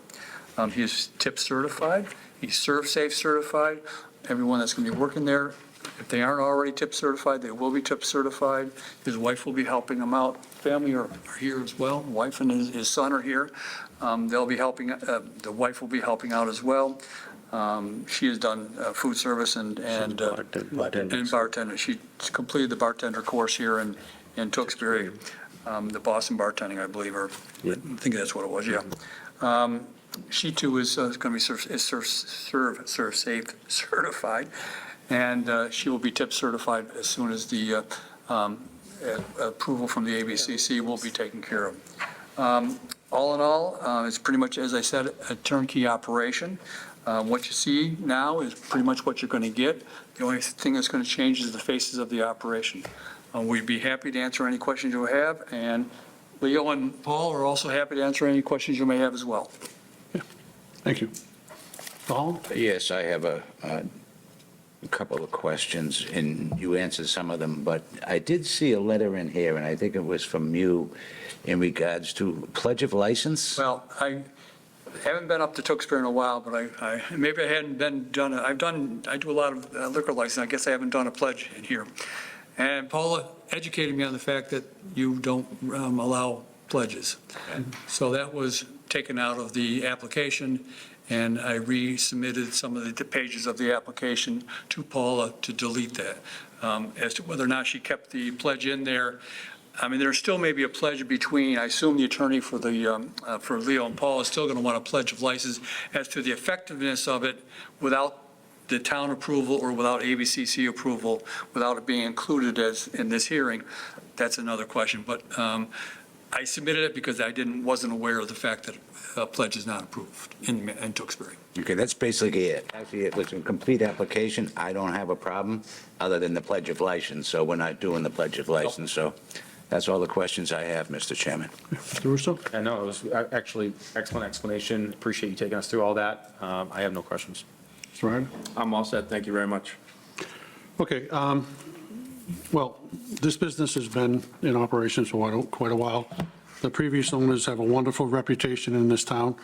He's tip certified, he's ServSafe certified. Everyone that's going to be working there, if they aren't already tip certified, they will be tip certified. His wife will be helping him out. Family are here as well. Wife and his son are here. They'll be helping, the wife will be helping out as well. She has done food service and bartender. She completed the bartender course here in Tewksbury, the Boston bartending, I believe, or I think that's what it was, yeah. She too is going to be ServSafe certified, and she will be tip certified as soon as the approval from the ABCC will be taken care of. All in all, it's pretty much, as I said, a turnkey operation. What you see now is pretty much what you're going to get. The only thing that's going to change is the faces of the operation. We'd be happy to answer any questions you have, and Leo and Paul are also happy to answer any questions you may have as well. Thank you. Paul? Yes, I have a couple of questions, and you answered some of them, but I did see a letter in here, and I think it was from you in regards to pledge of license. Well, I haven't been up to Tewksbury in a while, but maybe I hadn't done it. I do a lot of liquor license. I guess I haven't done a pledge in here. And Paula educated me on the fact that you don't allow pledges. So that was taken out of the application, and I resubmitted some of the pages of the application to Paula to delete that. As to whether or not she kept the pledge in there, I mean, there still may be a pledge between, I assume the attorney for Leo and Paul is still going to want a pledge of license. As to the effectiveness of it without the town approval or without ABCC approval, without it being included as in this hearing, that's another question. But I submitted it because I wasn't aware of the fact that a pledge is not approved in Tewksbury. Okay, that's basically it. Actually, it was a complete application. I don't have a problem, other than the pledge of license, so we're not doing the pledge of license. So that's all the questions I have, Mr. Chairman. Mr. Russo? I know, it was actually excellent explanation. Appreciate you taking us through all that. I have no questions. Mr. Ryder? I'm all set, thank you very much. Okay, well, this business has been in operation for quite a while. The previous owners have a wonderful reputation in this town.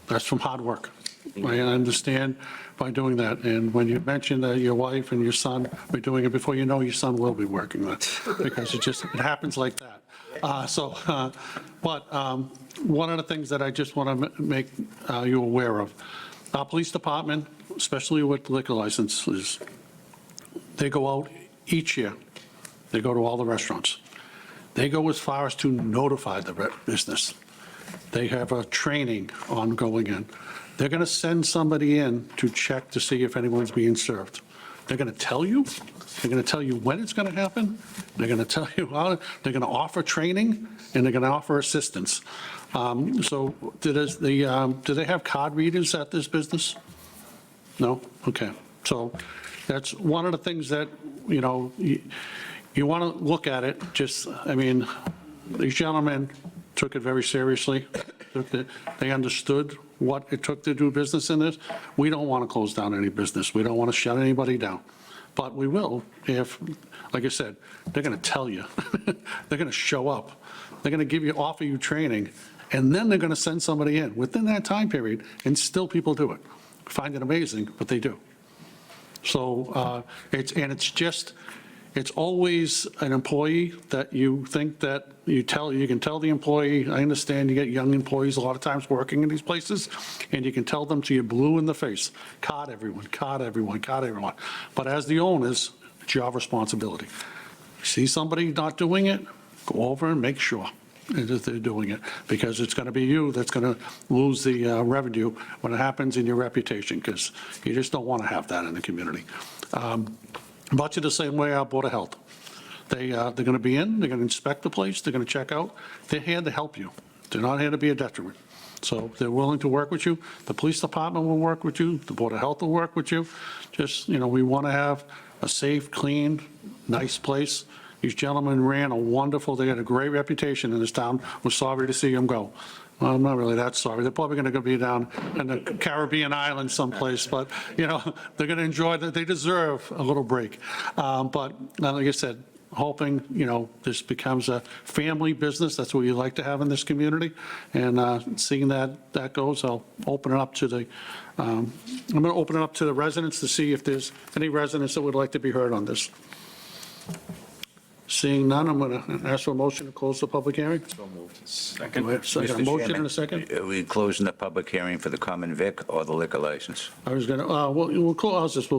That's from hard work. I understand by doing that. And when you mentioned that your wife and your son were doing it before, you know your son will be working that, because it happens like that. One of the things that I just want to make you aware of, our police department, especially with liquor licenses, they go out each year. They go to all the restaurants. They go as far as to notify the business. They have a training on going in. They're going to send somebody in to check to see if anyone's being served. They're going to tell you. They're going to tell you when it's going to happen. They're going to tell you how. They're going to offer training, and they're going to offer assistance. So do they have card readers at this business? No? Okay. So that's one of the things that, you know, you want to look at it. These gentlemen took it very seriously. They understood what it took to do business in this. We don't want to close down any business. We don't want to shut anybody down. But we will if, like I said, they're going to tell you. They're going to show up. They're going to offer you training, and then they're going to send somebody in within that time period, and still people do it. Find it amazing, but they do. So it's always an employee that you think that you can tell the employee. I understand you get young employees a lot of times working in these places, and you can tell them till you're blue in the face, card everyone, card everyone, card everyone. But as the owners, it's your responsibility. See somebody not doing it, go over and make sure that they're doing it, because it's going to be you that's going to lose the revenue when it happens in your reputation, because you just don't want to have that in the community. Much of the same way our Board of Health. They're going to be in, they're going to inspect the place, they're going to check out. They're here to help you. They're not here to be a detriment. So they're willing to work with you. The police department will work with you. The Board of Health will work with you. Just, we want to have a safe, clean, nice place. These gentlemen ran they had a great reputation in this town. We're sorry to see them go. Well, I'm not really that sorry. They're probably going to be down in the Caribbean islands someplace, but, they're going to enjoy that. They deserve a little break. But like I said, hoping, this becomes a family business. That's what you like to have in this community. And seeing that goes, I'll open it up to I'm going to open it up to the residents to see if there's any residents that would like to be heard on this. Seeing none, I'm going to ask for a motion to close the public hearing. So moved. Do I have a Mr. motion Chairman, and a second? Are we closing the public hearing for the common vic or the liquor license? I was going to, we'll close it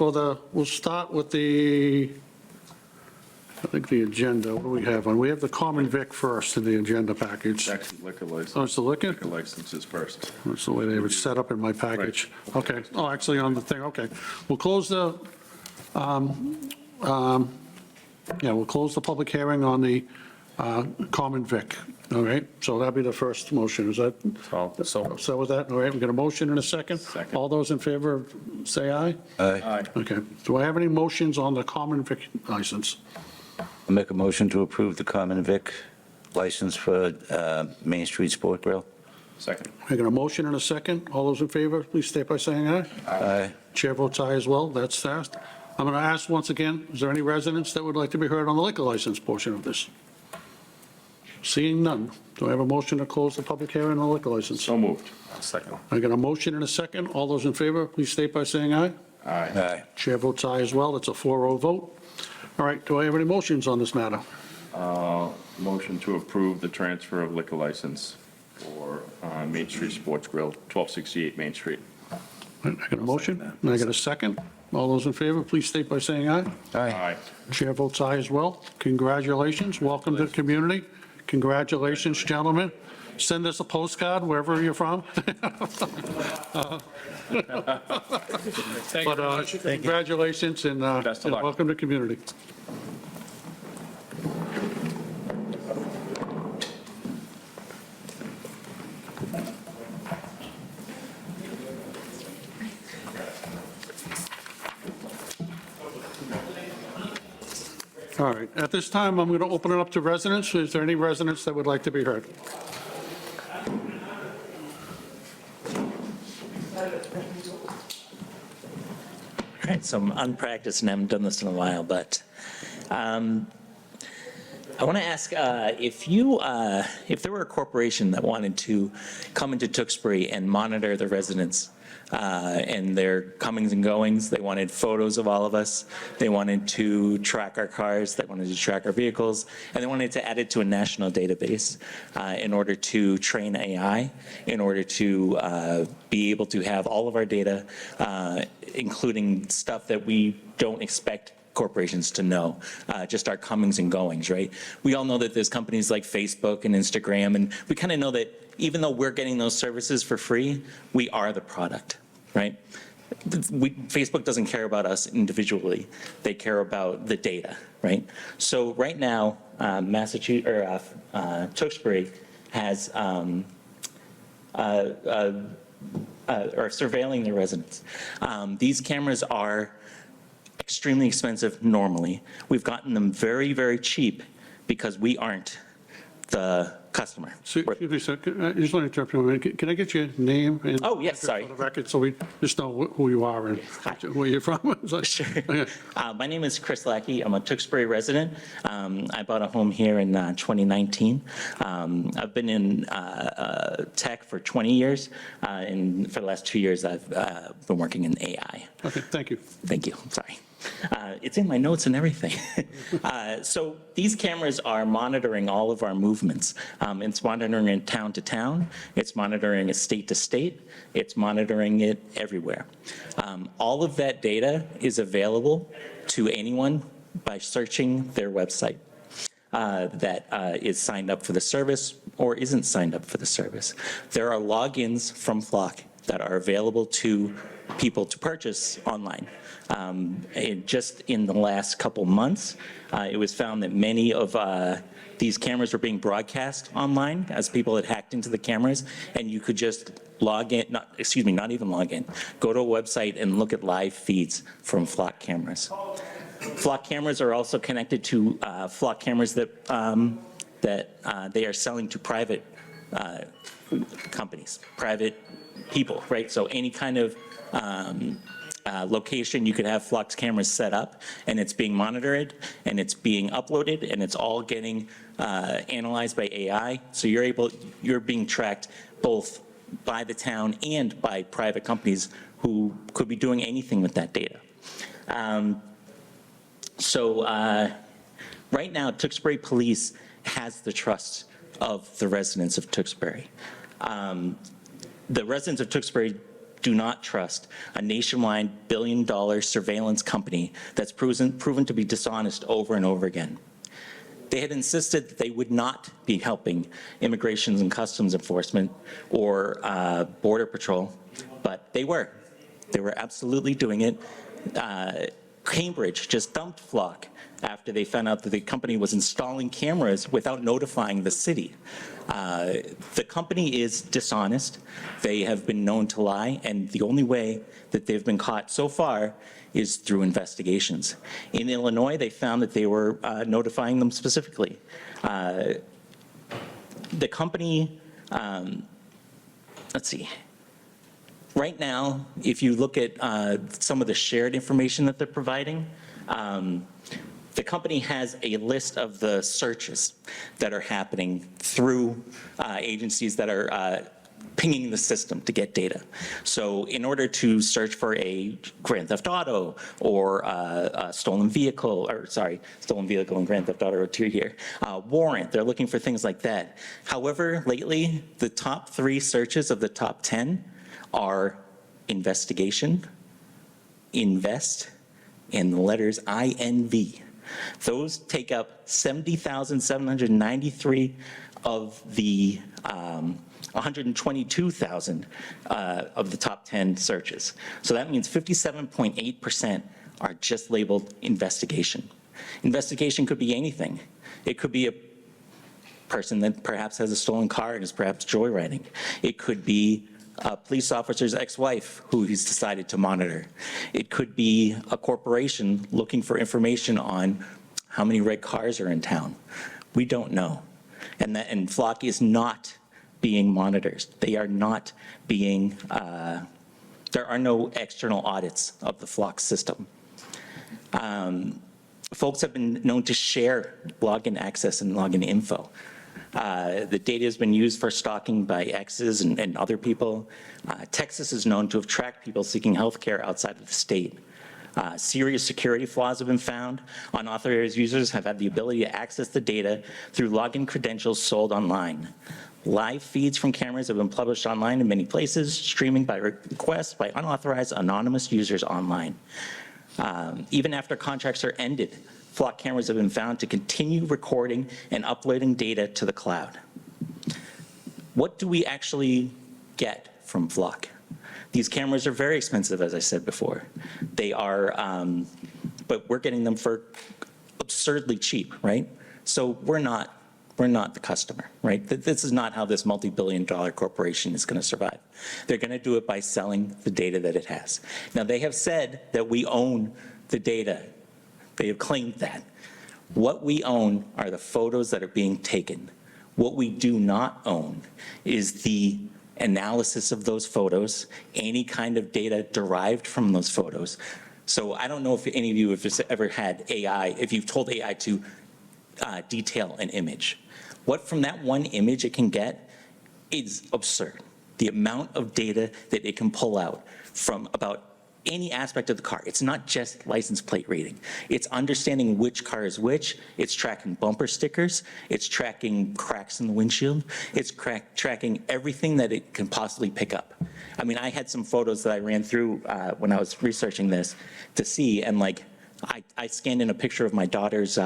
we'll start with the agenda. What do we have on? We have the common vic first in the agenda package. Next, liquor license. Oh, it's the liquor? Liquor licenses first. That's the way they would set up in my package. Right. Okay. Oh, actually on the thing, okay. We'll close the, we'll close the public hearing on the common vic. All right, so that'd be the first motion. Is that? So with that, all right, we got a motion and a second? Second. All those in favor, say aye. Aye. Okay. Do I have any motions on the common vic license? I'll make a motion to approve the common vic license for Main Street Sport Grill. Second. I got a motion and a second. All those in favor, please state by saying aye. Aye. Chair votes aye as well. That's fast. I'm going to ask once again, is there any residents that would like to be heard on the liquor license portion of this? Seeing none, do I have a motion to close the public hearing on the liquor license? So moved. Second. I got a motion and a second. All those in favor, please state by saying aye. Aye. Aye. Chair votes aye as well. It's a 4-0 vote. All right, do I have any motions on this matter? Motion to approve the transfer of liquor license for Main Street Sports Grill, 1268 Main Street. I got a motion, and I got a second. All those in favor, please state by saying aye. Aye. Chair votes aye as well. Congratulations, welcome to the community. Congratulations, gentlemen. Send us a postcard wherever you're from. But congratulations and Best of and luck. welcome to the community. All right, at this time, I'm going to open it up to residents. Is there any residents that would like to be heard? All right, so I'm unpracticed and haven't done this in a while, but I want to ask if there were a corporation that wanted to come into Tewksbury and monitor the residents and their comings and goings, they wanted photos of all of us, they wanted to track our cars, they wanted to track our vehicles, and they wanted to add it to a national database in order to train AI, in order to be able to have all of our data, including stuff that we don't expect corporations to know, just our comings and goings, right? We all know that there's companies like Facebook and Instagram, and we kind of know that even though we're getting those services for free, we are the product, right? Facebook doesn't care about us individually. They care about the data, right? So right now, Tewksbury has are surveilling their residents. These cameras are extremely expensive normally. We've gotten them very, very cheap because we aren't the customer. So, excuse me, sir, I just want to interrupt you a minute. Can I get your name? And Oh, yes, sorry. For the record, so we just know who you are and where you're from. Sure. Okay. My name is Chris Lackey. I'm a Tewksbury resident. I bought a home here in 2019. I've been in tech for 20 years, and for the last 2 years, I've been working in AI. Okay, thank you. Thank you, sorry. It's in my notes and everything. So these cameras are monitoring all of our movements. It's monitoring it town to town. It's monitoring it state to state. It's monitoring it everywhere. All of that data is available to anyone by searching their website that is signed up for the service or isn't signed up for the service. There are logins from Flock that are available to people to purchase online. Just in the last couple months, it was found that many of these cameras were being broadcast online as people had hacked into the cameras, and you could just log in, not even log in, go to a website and look at live feeds from Flock cameras. Flock cameras are also connected to Flock cameras that they are selling to private companies, private people, right? So any kind of location, you could have Flock's cameras set up, and it's being monitored, and it's being uploaded, and it's all getting analyzed by AI. So you're being tracked both by the town and by private companies who could be doing anything with that data. Right now, Tewksbury Police has the trust of the residents of Tewksbury. The residents of Tewksbury do not trust a nationwide billion-dollar surveillance company that's proven to be dishonest over and over again. They had insisted that they would not be helping Immigration and Customs Enforcement or Border Patrol, but they were. They were absolutely doing it. Cambridge just dumped Flock after they found out that the company was installing cameras without notifying the city. The company is dishonest. They have been known to lie, and the only way that they've been caught so far is through investigations. In Illinois, they found that they were notifying them specifically. The company, let's see. Right now, if you look at some of the shared information that they're providing, the company has a list of the searches that are happening through agencies that are pinging the system to get data. So in order to search for a Grand Theft Auto or a stolen vehicle and Grand Theft Auto are two here, warrant, they're looking for things like that. However, lately, the top 3 searches of the top 10 are investigation, invest, and the letters INV. Those take up 70,793 of the 122,000 of the top 10 searches. So that means 57.8% are just labeled investigation. Investigation could be anything. It could be a person that perhaps has a stolen car and is perhaps joyriding. It could be a police officer's ex-wife who he's decided to monitor. It could be a corporation looking for information on how many red cars are in town. We don't know. And Flock is not being monitored. They are not being, there are no external audits of the Flock system. Folks have been known to share login access and login info. The data has been used for stalking by exes and other people. Texas is known to have tracked people seeking health care outside of the state. Serious security flaws have been found. Unauthorized users have had the ability to access the data through login credentials sold online. Live feeds from cameras have been published online in many places, streaming by request by unauthorized anonymous users online. Even after contracts are ended, Flock cameras have been found to continue recording and uploading data to the cloud. What do we actually get from Flock? These cameras are very expensive, as I said before. They are, but we're getting them for absurdly cheap, right? So we're not the customer, right? This is not how this multi-billion-dollar corporation is going to survive. They're going to do it by selling the data that it has. Now, they have said that we own the data. They have claimed that. What we own are the photos that are being taken. What we do not own is the analysis of those photos, any kind of data derived from those photos. So I don't know if any of you have ever had AI, if you've told AI to detail an image. What from that one image it can get is absurd. The amount of data that it can pull out from about any aspect of the car. It's not just license plate reading. It's understanding which car is which. It's tracking bumper stickers. It's tracking cracks in the windshield. It's tracking everything that it can possibly pick up. I mean, I had some photos that I ran through when I was researching this to see, and like, I scanned in a picture of my daughter's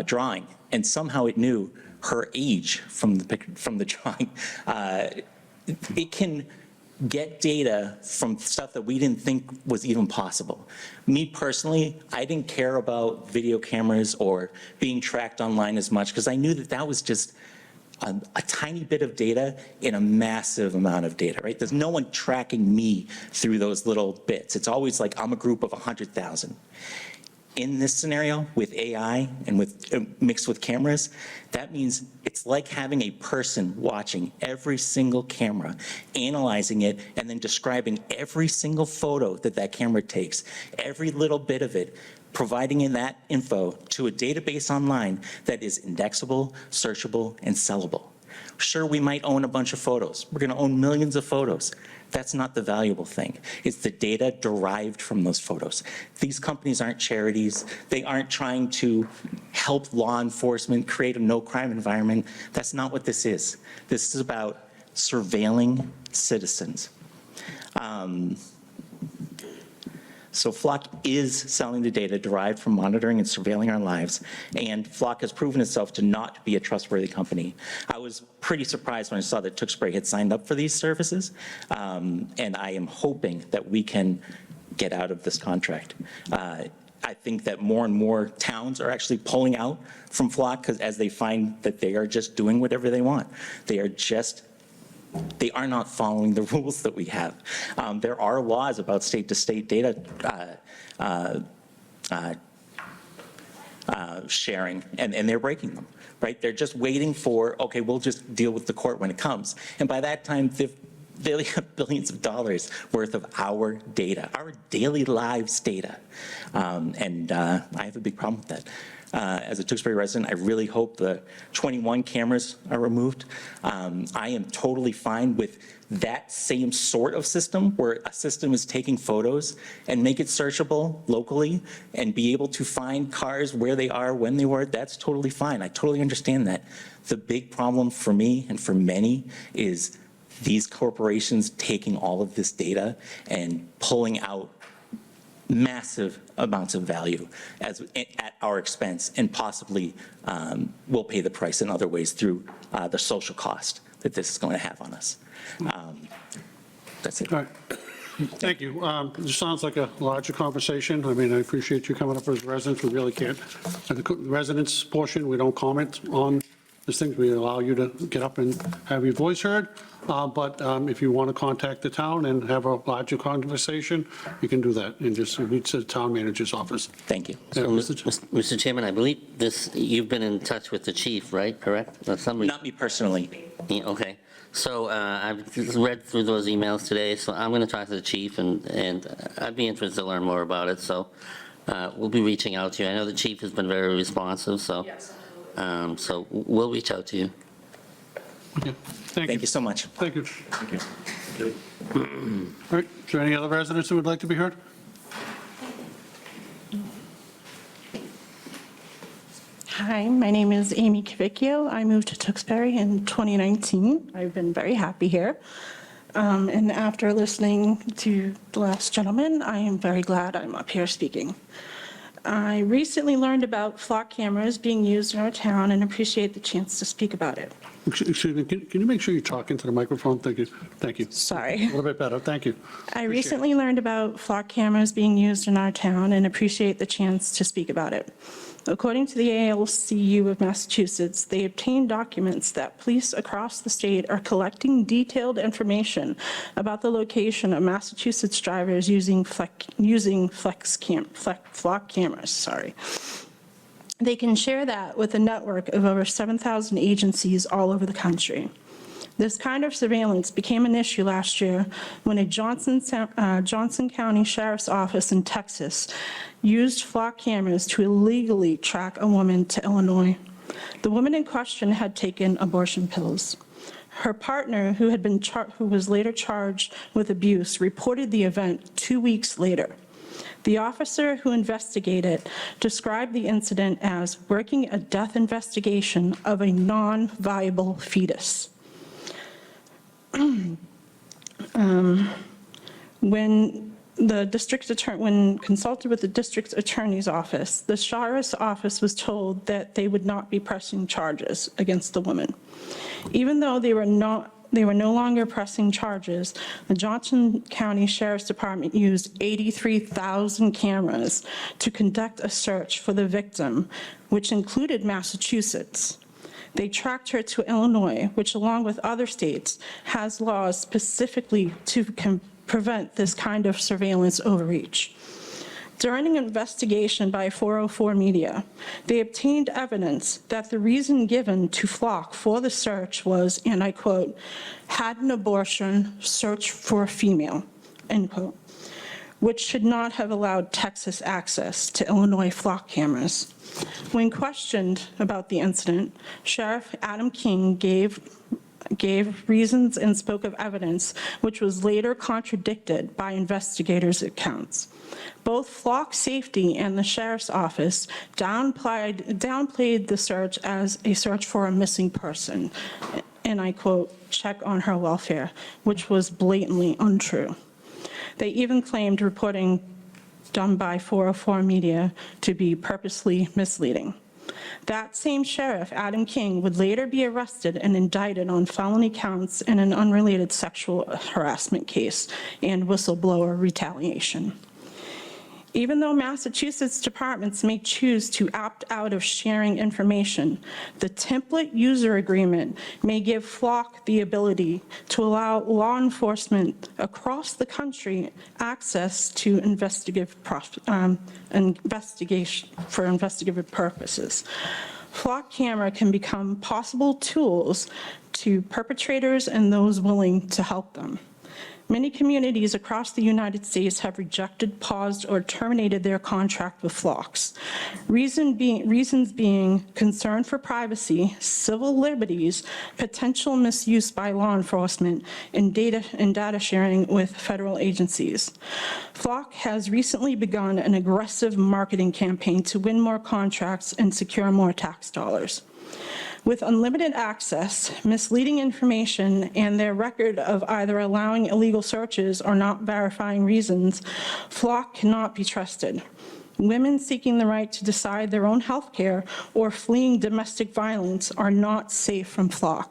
drawing, and somehow it knew her age from the drawing. It can get data from stuff that we didn't think was even possible. Me personally, I didn't care about video cameras or being tracked online as much because I knew that that was just a tiny bit of data in a massive amount of data, right? There's no one tracking me through those little bits. It's always like I'm a group of 100,000. In this scenario, with AI and with mixed with cameras, that means it's like having a person watching every single camera, analyzing it, and then describing every single photo that that camera takes, every little bit of it, providing in that info to a database online that is indexable, searchable, and sellable. Sure, we might own a bunch of photos. We're going to own millions of photos. That's not the valuable thing. It's the data derived from those photos. These companies aren't charities. They aren't trying to help law enforcement create a no-crime environment. That's not what this is. This is about surveilling citizens. So Flock is selling the data derived from monitoring and surveilling our lives, and Flock has proven itself to not be a trustworthy company. I was pretty surprised when I saw that Tewksbury had signed up for these services, and I am hoping that we can get out of this contract. I think that more and more towns are actually pulling out from Flock because as they find that they are just doing whatever they want. They are not following the rules that we have. There are laws about state-to-state data sharing, and they're breaking them, right? They're just waiting for, okay, we'll just deal with the court when it comes. And by that time, they have billions of dollars worth of our data, our daily lives data. And I have a big problem with that. As a Tewksbury resident, I really hope the 21 cameras are removed. I am totally fine with that same sort of system, where a system is taking photos and make it searchable locally and be able to find cars where they are, when they were. That's totally fine. I totally understand that. The big problem for me and for many is these corporations taking all of this data and pulling out massive amounts of value at our expense, and possibly will pay the price in other ways through the social cost that this is going to have on us. That's it. All right. Thank you. This sounds like a larger conversation. I mean, I appreciate you coming up as residents. We really can't. At the residents portion, we don't comment on these things. We allow you to get up and have your voice heard. But if you want to contact the town and have a larger conversation, you can do that and just reach the town manager's office. Thank you. Yeah, So, Mr. Ch- Mr. Chairman, I believe you've been in touch with the chief, right? Correct? Not me personally. Yeah, okay. So I've read through those emails today, so I'm going to talk to the chief, and I'd be interested to learn more about it. So we'll be reaching out to you. I know the chief has been very responsive, so so we'll reach out to you. Okay. Thank you so much. Thank you. All right, is there any other residents who would like to be heard? Hi, my name is Amy Cavicchio. I moved to Tewksbury in 2019. I've been very happy here. And after listening to the last gentleman, I am very glad I'm up here speaking. I recently learned about flock cameras being used in our town and appreciate the chance to speak about it. Excuse me, can you make sure you talk into the microphone? Thank you. Thank you. Sorry. A little bit better, thank you. I recently learned about flock cameras being used in our town and appreciate the chance to speak about it. According to the ALCU of Massachusetts, they obtained documents that police across the state are collecting detailed information about the location of Massachusetts drivers using flock cameras. They can share that with a network of over 7,000 agencies all over the country. This kind of surveillance became an issue last year when a Johnson County Sheriff's Office in Texas used flock cameras to illegally track a woman to Illinois. The woman in question had taken abortion pills. Her partner, who was later charged with abuse, reported the event 2 weeks later. The officer who investigated described the incident as working a death investigation of a non-viable fetus. When consulted with the district attorney's office, the sheriff's office was told that they would not be pressing charges against the woman. Even though they were no longer pressing charges, the Johnson County Sheriff's Department used 83,000 cameras to conduct a search for the victim, which included Massachusetts. They tracked her to Illinois, which, along with other states, has laws specifically to prevent this kind of surveillance overreach. During an investigation by 404 Media, they obtained evidence that the reason given to Flock for the search was, and I quote, "had an abortion, search for a female," end quote, which should not have allowed Texas access to Illinois flock cameras. When questioned about the incident, Sheriff Adam King gave reasons and spoke of evidence which was later contradicted by investigators' accounts. Both Flock Safety and the Sheriff's Office downplayed the search as a search for a missing person, and I quote, "check on her welfare," which was blatantly untrue. They even claimed reporting done by 404 Media to be purposely misleading. That same sheriff, Adam King, would later be arrested and indicted on felony counts in an unrelated sexual harassment case and whistleblower retaliation. Even though Massachusetts departments may choose to opt out of sharing information, the template user agreement may give Flock the ability to allow law enforcement across the country access to investigative purposes. Flock camera can become possible tools to perpetrators and those willing to help them. Many communities across the United States have rejected, paused, or terminated their contract with Phlox. Reasons being concern for privacy, civil liberties, potential misuse by law enforcement, and data sharing with federal agencies. Phlox has recently begun an aggressive marketing campaign to win more contracts and secure more tax dollars. With unlimited access, misleading information, and their record of either allowing illegal searches or not verifying reasons, Phlox cannot be trusted. Women seeking the right to decide their own health care or fleeing domestic violence are not safe from Phlox.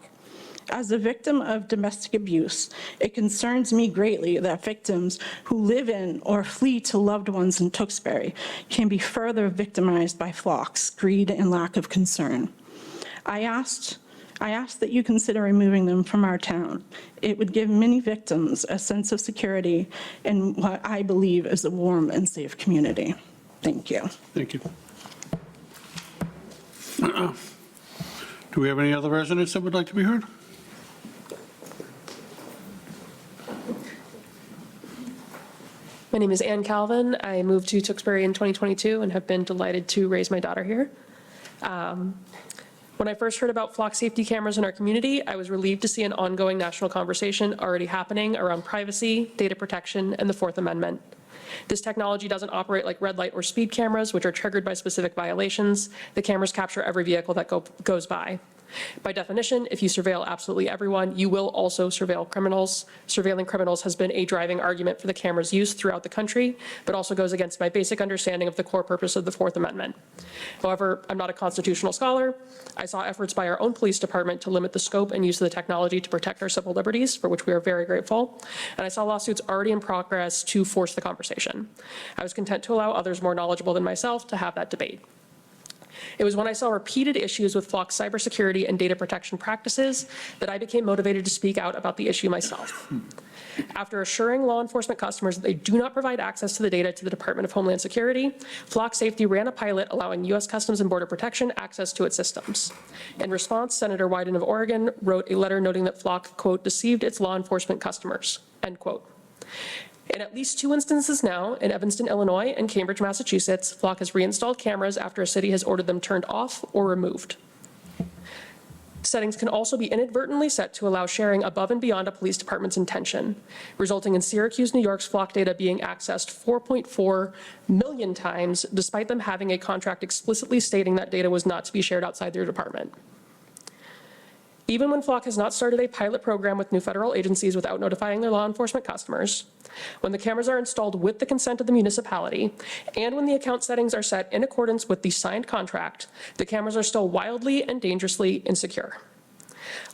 As a victim of domestic abuse, it concerns me greatly that victims who live in or flee to loved ones in Tewksbury can be further victimized by Phlox, greed, and lack of concern. I asked that you consider removing them from our town. It would give many victims a sense of security in what I believe is a warm and safe community. Thank you. Thank you. Do we have any other residents that would like to be heard? My name is Ann Calvin. I moved to Tewksbury in 2022 and have been delighted to raise my daughter here. When I first heard about Phlox safety cameras in our community, I was relieved to see an ongoing national conversation already happening around privacy, data protection, and the Fourth Amendment. This technology doesn't operate like red light or speed cameras, which are triggered by specific violations. The cameras capture every vehicle that goes by. By definition, if you surveil absolutely everyone, you will also surveil criminals. Surveilling criminals has been a driving argument for the camera's use throughout the country, but also goes against my basic understanding of the core purpose of the Fourth Amendment. However, I'm not a constitutional scholar. I saw efforts by our own police department to limit the scope and use of the technology to protect our civil liberties, for which we are very grateful. And I saw lawsuits already in progress to force the conversation. I was content to allow others more knowledgeable than myself to have that debate. It was when I saw repeated issues with Phlox cybersecurity and data protection practices that I became motivated to speak out about the issue myself. After assuring law enforcement customers that they do not provide access to the data to the Department of Homeland Security, Phlox Safety ran a pilot allowing U.S. Customs and Border Protection access to its systems. In response, Senator Wyden of Oregon wrote a letter noting that Phlox, quote, deceived its law enforcement customers, end quote. In at least 2 instances now, in Evanston, Illinois, and Cambridge, Massachusetts, Phlox has reinstalled cameras after a city has ordered them turned off or removed. Settings can also be inadvertently set to allow sharing above and beyond a police department's intention, resulting in Syracuse, New York's Phlox data being accessed 4.4 million times, despite them having a contract explicitly stating that data was not to be shared outside their department. Even when Phlox has not started a pilot program with new federal agencies without notifying their law enforcement customers, when the cameras are installed with the consent of the municipality, and when the account settings are set in accordance with the signed contract, the cameras are still wildly and dangerously insecure.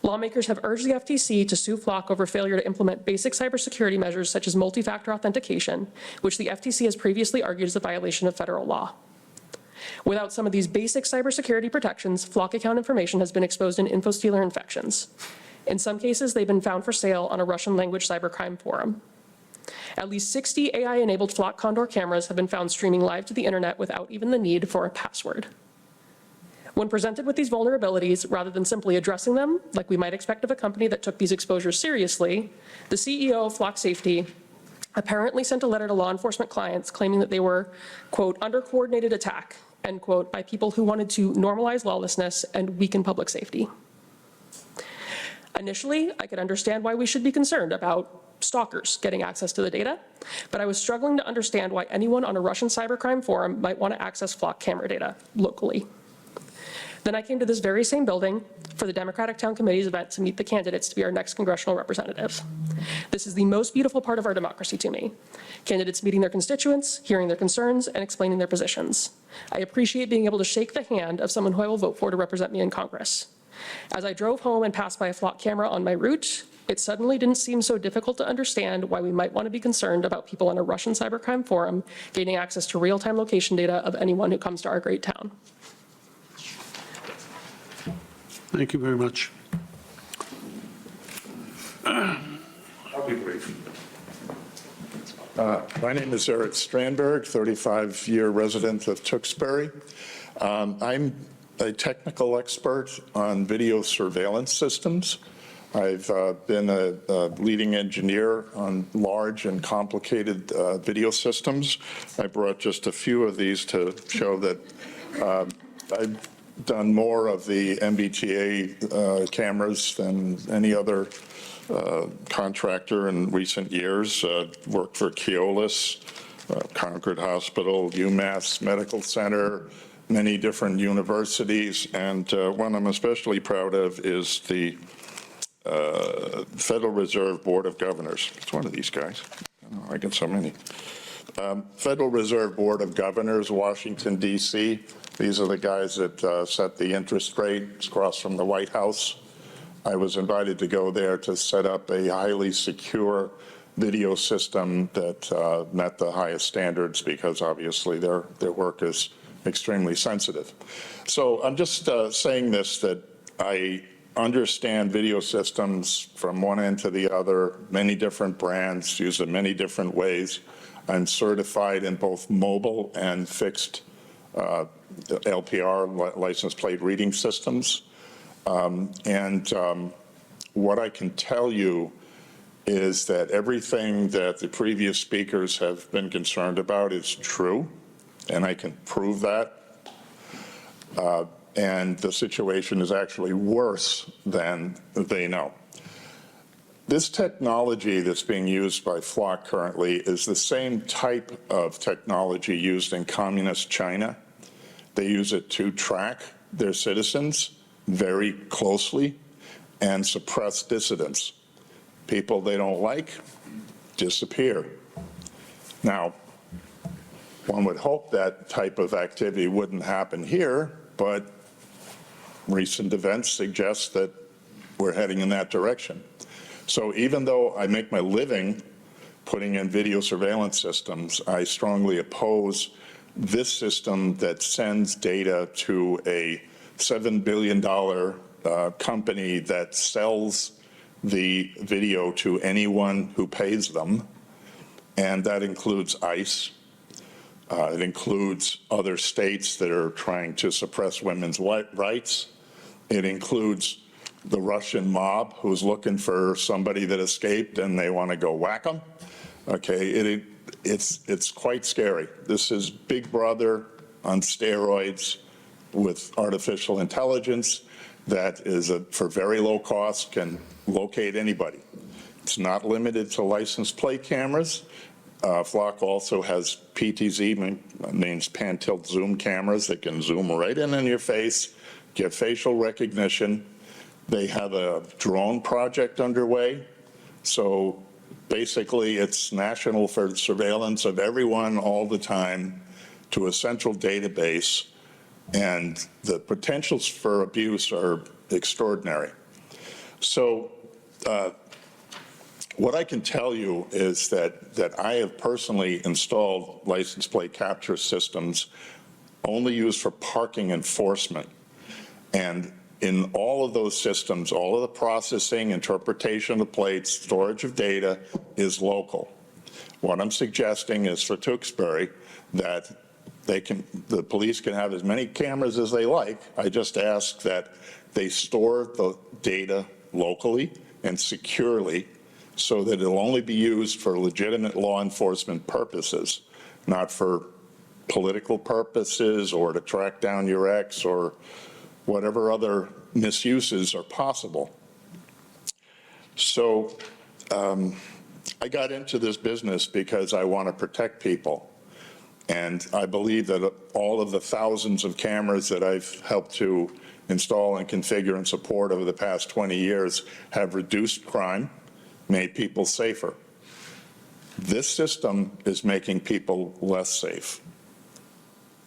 Lawmakers have urged the FTC to sue Phlox over failure to implement basic cybersecurity measures such as multi-factor authentication, which the FTC has previously argued is a violation of federal law. Without some of these basic cybersecurity protections, Phlox account information has been exposed in infostealer infections. In some cases, they've been found for sale on a Russian language cybercrime forum. At least 60 AI-enabled Phlox Condor cameras have been found streaming live to the internet without even the need for a password. When presented with these vulnerabilities, rather than simply addressing them, like we might expect of a company that took these exposures seriously, the CEO of Phlox Safety apparently sent a letter to law enforcement clients claiming that they were, quote, under coordinated attack, end quote, by people who wanted to normalize lawlessness and weaken public safety. Initially, I could understand why we should be concerned about stalkers getting access to the data, but I was struggling to understand why anyone on a Russian cybercrime forum might want to access Phlox camera data locally. Then I came to this very same building for the Democratic Town Committee's event to meet the candidates to be our next congressional representatives. This is the most beautiful part of our democracy to me. Candidates meeting their constituents, hearing their concerns, and explaining their positions. I appreciate being able to shake the hand of someone who I will vote for to represent me in Congress. As I drove home and passed by a Phlox camera on my route, it suddenly didn't seem so difficult to understand why we might want to be concerned about people on a Russian cybercrime forum gaining access to real-time location data of anyone who comes to our great town. Thank you very much. I'll be brief. My name is Eric Strandberg, 35-year resident of Tewksbury. I'm a technical expert on video surveillance systems. I've been a leading engineer on large and complicated video systems. I brought just a few of these to show that I've done more of the MBTA cameras than any other contractor in recent years. Worked for Keolis, Concord Hospital, UMass Medical Center, many different universities, and one I'm especially proud of is the Federal Reserve Board of Governors. It's one of these guys. I get so many. Federal Reserve Board of Governors, Washington, D.C. These are the guys that set the interest rate across from the White House. I was invited to go there to set up a highly secure video system that met the highest standards because obviously their work is extremely sensitive. So I'm just saying this, that I understand video systems from one end to the other, many different brands, used in many different ways. I'm certified in both mobile and fixed LPR, license plate reading systems. What I can tell you is that everything that the previous speakers have been concerned about is true, and I can prove that. And the situation is actually worse than they know. This technology that's being used by Flock currently is the same type of technology used in communist China. They use it to track their citizens very closely and suppress dissidents. People they don't like disappear. Now, one would hope that type of activity wouldn't happen here, but recent events suggest that we're heading in that direction. So even though I make my living putting in video surveillance systems, I strongly oppose this system that sends data to a $7 billion company that sells the video to anyone who pays them, and that includes ICE. It includes other states that are trying to suppress women's rights. It includes the Russian mob who's looking for somebody that escaped and they want to go whack them. Okay, it's quite scary. This is Big Brother on steroids with artificial intelligence that is for very low cost can locate anybody. It's not limited to license plate cameras. Flock also has PTZ, means pan tilt zoom cameras that can zoom right in on your face, get facial recognition. They have a drone project underway. So basically it's national for surveillance of everyone all the time to a central database, and the potentials for abuse are extraordinary. So what I can tell you is that I have personally installed license plate capture systems only used for parking enforcement. And in all of those systems, all of the processing, interpretation of the plates, storage of data is local. What I'm suggesting is for Tewksbury that the police can have as many cameras as they like. I just ask that they store the data locally and securely so that it'll only be used for legitimate law enforcement purposes, not for political purposes or to track down your ex or whatever other misuses are possible. So I got into this business because I want to protect people. And I believe that all of the thousands of cameras that I've helped to install and configure and support over the past 20 years have reduced crime, made people safer. This system is making people less safe.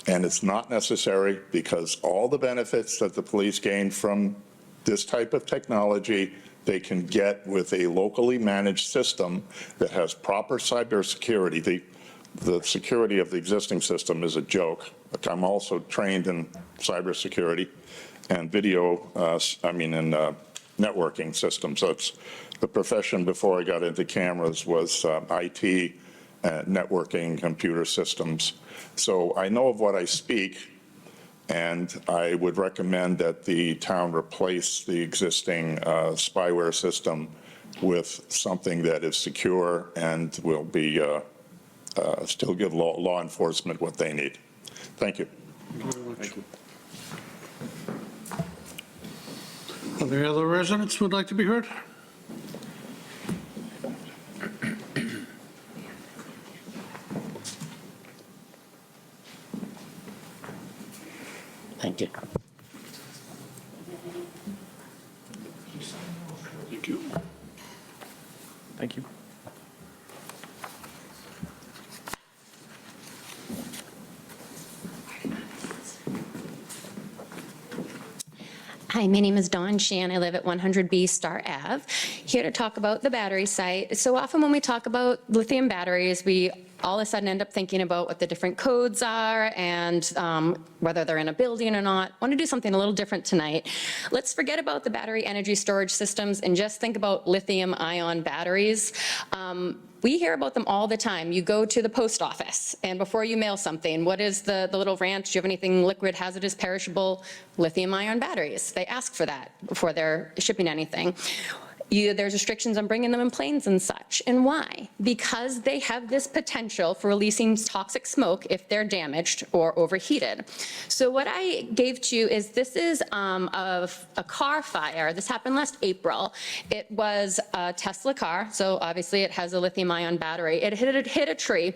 And it's not necessary because all the benefits that the police gain from this type of technology, they can get with a locally managed system that has proper cybersecurity. The security of the existing system is a joke. I'm also trained in cybersecurity and networking systems. That's the profession before I got into cameras was IT, networking, computer systems. So I know of what I speak, And I would recommend that the town replace the existing spyware system with something that is secure and will be, still give law enforcement what they need. Thank you. Thank you. Are there other residents who would like to be heard? Thank you. Thank you. Thank you. Hi, my name is Dawn Shan. I live at 100B Star Ave. Here to talk about the battery site. So often when we talk about lithium batteries, we all of a sudden end up thinking about what the different codes are and whether they're in a building or not. I want to do something a little different tonight. Let's forget about the battery energy storage systems and just think about lithium-ion batteries. We hear about them all the time. You go to the post office, and before you mail something, what is the little ranch? Do you have anything liquid, hazardous, perishable? Lithium-ion batteries. They ask for that before they're shipping anything. There's restrictions on bringing them in planes and such. And why? Because they have this potential for releasing toxic smoke if they're damaged or overheated. So what I gave to you is this is a car fire. This happened last April. It was a Tesla car, so obviously it has a lithium-ion battery. It hit a tree.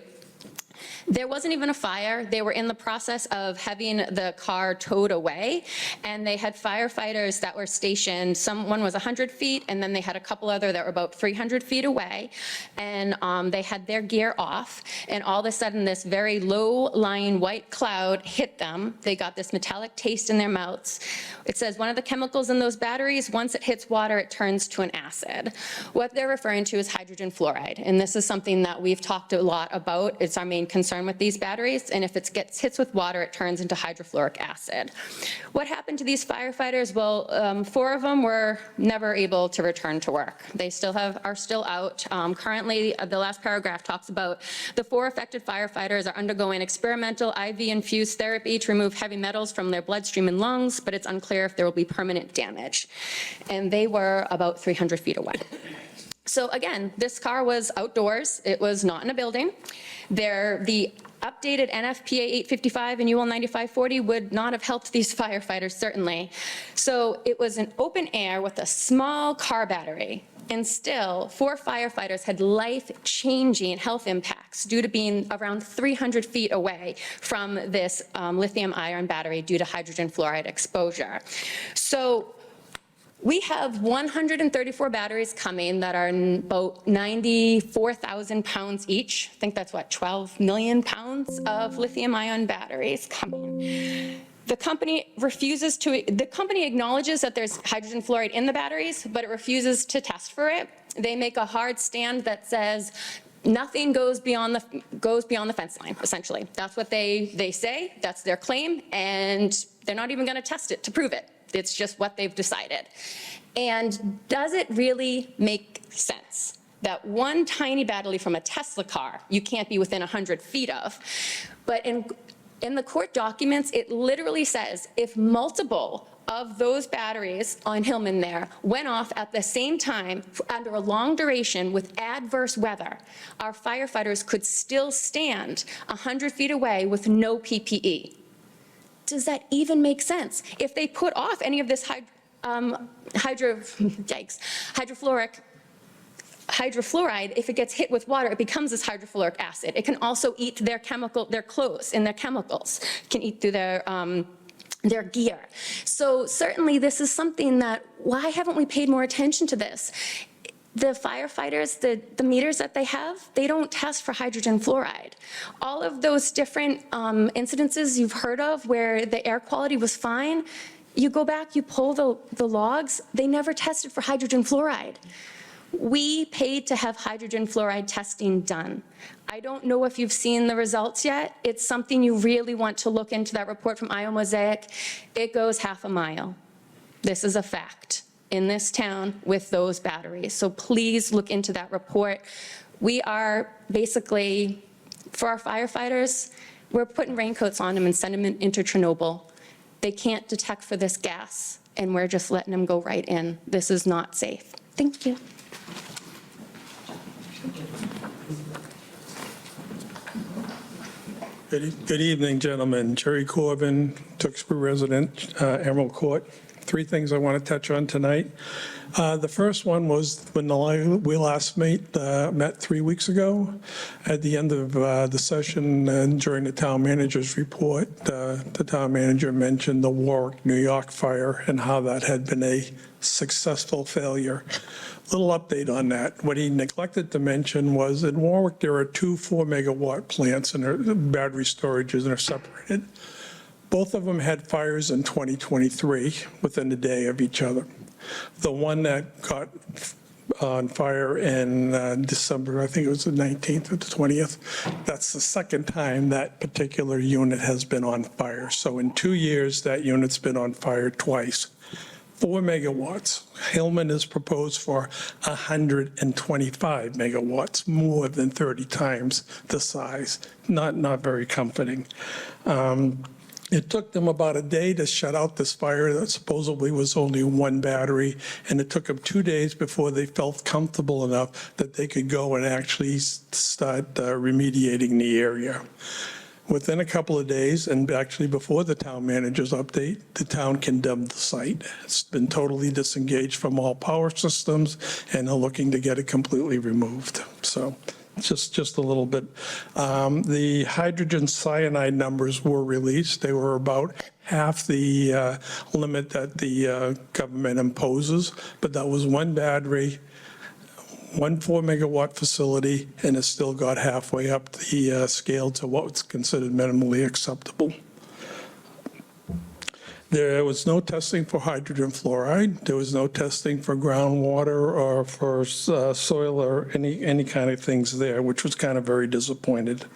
There wasn't even a fire. They were in the process of having the car towed away, and they had firefighters that were stationed. One was 100 feet, and then they had a couple other that were about 300 feet away, and they had their gear off, and all of a sudden this very low-lying white cloud hit them. They got this metallic taste in their mouths. It says one of the chemicals in those batteries, once it hits water, it turns to an acid. What they're referring to is hydrogen fluoride, and this is something that we've talked a lot about. It's our main concern with these batteries, and if it gets hits with water, it turns into hydrofluoric acid. What happened to these firefighters? Well, 4 of them were never able to return to work. They are still out. Currently, the last paragraph talks about the 4 affected firefighters are undergoing experimental IV-infused therapy to remove heavy metals from their bloodstream and lungs, but it's unclear if there will be permanent damage. And they were about 300 feet away. So again, this car was outdoors. It was not in a building. The updated NFPA 855 and UL 9540 would not have helped these firefighters, certainly. So it was an open air with a small car battery. And still, 4 firefighters had life-changing health impacts due to being around 300 feet away from this lithium-ion battery due to hydrogen fluoride exposure. So we have 134 batteries coming that are about 94,000 pounds each. I think that's what, 12 million pounds of lithium-ion batteries coming. The company acknowledges that there's hydrogen fluoride in the batteries, but it refuses to test for it. They make a hard stand that says nothing goes beyond the fence line, essentially. That's what they say, that's their claim, and they're not even gonna test it to prove it. It's just what they've decided. And does it really make sense that one tiny battery from a Tesla car you can't be within 100 feet of? But in the court documents, it literally says if multiple of those batteries on Hillman there went off at the same time under a long duration with adverse weather, our firefighters could still stand 100 feet away with no PPE. Does that even make sense? If they put off any of this hydrofluoride, if it gets hit with water, it becomes this hydrofluoric acid. It can also eat their clothes and their chemicals. It can eat through their gear. So certainly this is something that, why haven't we paid more attention to this? The firefighters, the meters that they have, they don't test for hydrogen fluoride. All of those different incidences you've heard of where the air quality was fine, you go back, you pull the logs, they never tested for hydrogen fluoride. We paid to have hydrogen fluoride testing done. I don't know if you've seen the results yet. It's something you really want to look into, that report from IOMosaic. It goes half a mile. This is a fact in this town with those batteries. So please look into that report. We are basically, for our firefighters, we're putting raincoats on them and sending them into Chernobyl. They can't detect for this gas, and we're just letting them go right in. This is not safe. Thank you. Good evening, gentlemen. Jerry Corbin, Tewksbury resident, Emerald Court. Three things I want to touch on tonight. The first one was when we last met 3 weeks ago. At the end of the session and during the town manager's report, the town manager mentioned the Warwick, New York fire and how that had been a successful failure. Little update on that. What he neglected to mention was in Warwick, there are 2 4-megawatt plants and their battery storages are separated. Both of them had fires in 2023 within a day of each other. The one that got on fire in December, I think it was the 19th or the 20th, that's the second time that particular unit has been on fire. So in 2 years, that unit's been on fire twice. 4 megawatts. Hillman is proposed for 125 megawatts, more than 30 times the size. Not very comforting. It took them about a day to shut out this fire that supposedly was only 1 battery, and it took them 2 days before they felt comfortable enough that they could go and actually start remediating the area. Within a couple of days, and actually before the town manager's update, the town condemned the site. It's been totally disengaged from all power systems, and they're looking to get it completely removed. So just a little bit. The hydrogen cyanide numbers were released. They were about half the limit that the government imposes, but that was 1 battery, 1 4-megawatt facility, and it still got halfway up the scale to what's considered minimally acceptable. There was no testing for hydrogen fluoride. There was no testing for groundwater or for soil or any kind of things there, which was kind of very disappointed.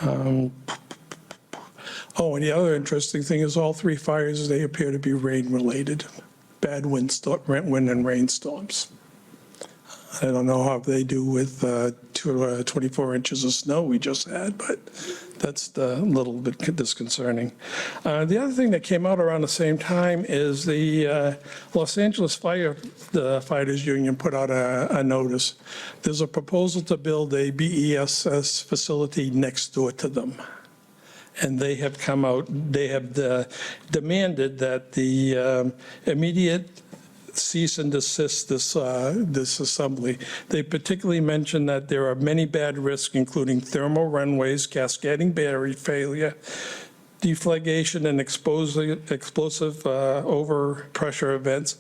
And the other interesting thing is all 3 fires, they appear to be rain-related, bad wind and rainstorms. I don't know how they do with 24 inches of snow we just had, but that's a little bit disconcerting. The other thing that came out around the same time is the Los Angeles Firefighters Union put out a notice. There's a proposal to build a BESS facility next door to them. And they have come out, they have demanded that the immediate cease and desist this assembly. They particularly mentioned that there are many bad risks, including thermal runways, cascading battery failure, deflagration and explosive overpressure events,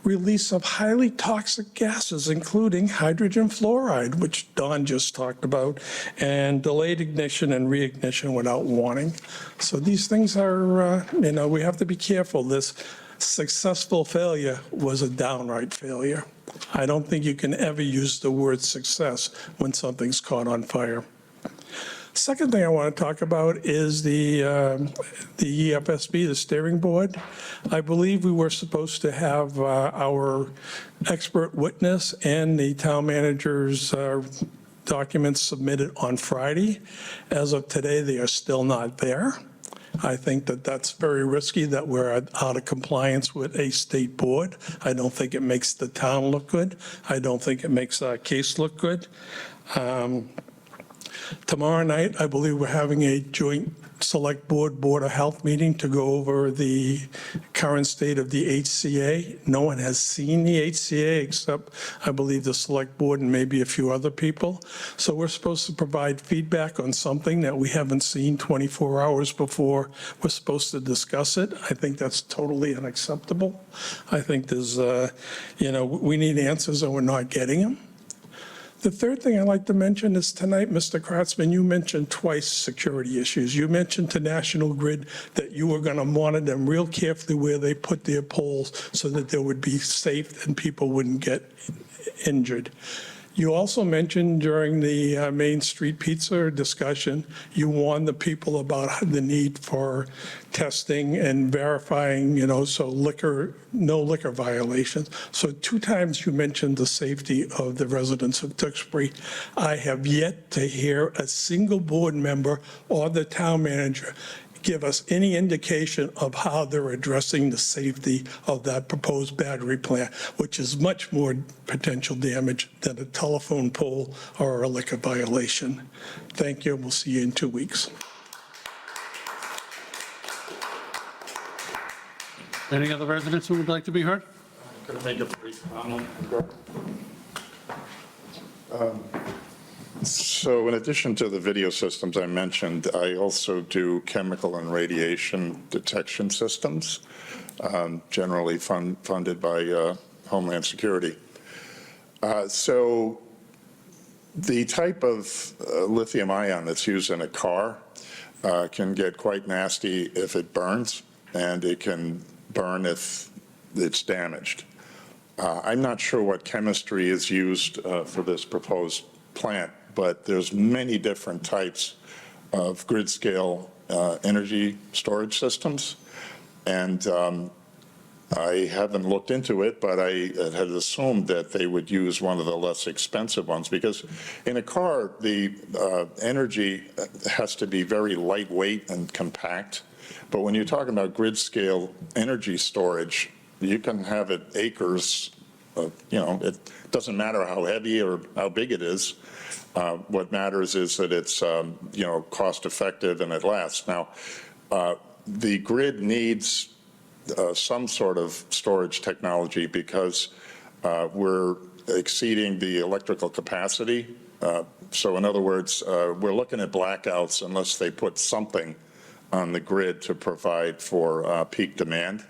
release of highly toxic gases, including hydrogen fluoride, which Don just talked about, and delayed ignition and reignition without warning. So these things are, we have to be careful. This successful failure was a downright failure. I don't think you can ever use the word success when something's caught on fire. Second thing I want to talk about is the EFSB, the steering board. I believe we were supposed to have our expert witness and the town manager's documents submitted on Friday. As of today, they are still not there. I think that that's very risky, that we're out of compliance with a state board. I don't think it makes the town look good. I don't think it makes our case look good. Tomorrow night, I believe we're having a joint select board of health meeting to go over the current state of the HCA. No one has seen the HCA except, I believe, the select board and maybe a few other people. So we're supposed to provide feedback on something that we haven't seen 24 hours before we're supposed to discuss it. I think that's totally unacceptable. I think there's, we need answers and we're not getting them. The third thing I'd like to mention is tonight, Mr. Kratzman, you mentioned twice security issues. You mentioned to National Grid that you were going to monitor them real carefully where they put their poles so that they would be safe and people wouldn't get injured. You also mentioned during the Main Street Pizza discussion, you warned the people about the need for testing and verifying, so no liquor violations. So 2 times you mentioned the safety of the residents of Tewksbury. I have yet to hear a single board member or the town manager give us any indication of how they're addressing the safety of that proposed battery plant, which is much more potential damage than a telephone pole or a liquor violation. Thank you, and we'll see you in 2 weeks. Any other residents who would like to be heard? Could I make a brief comment? So in addition to the video systems I mentioned, I also do chemical and radiation detection systems, generally funded by Homeland Security. So the type of lithium ion that's used in a car can get quite nasty if it burns, and it can burn if it's damaged. I'm not sure what chemistry is used for this proposed plant, but there's many different types of grid scale energy storage systems. And I haven't looked into it, but I had assumed that they would use one of the less expensive ones, because in a car, the energy has to be very lightweight and compact. But when you're talking about grid scale energy storage, you can have it acres, it doesn't matter how heavy or how big it is. What matters is that it's, cost effective and it lasts. Now, the grid needs some sort of storage technology because we're exceeding the electrical capacity. So in other words, we're looking at blackouts unless they put something on the grid to provide for peak demand.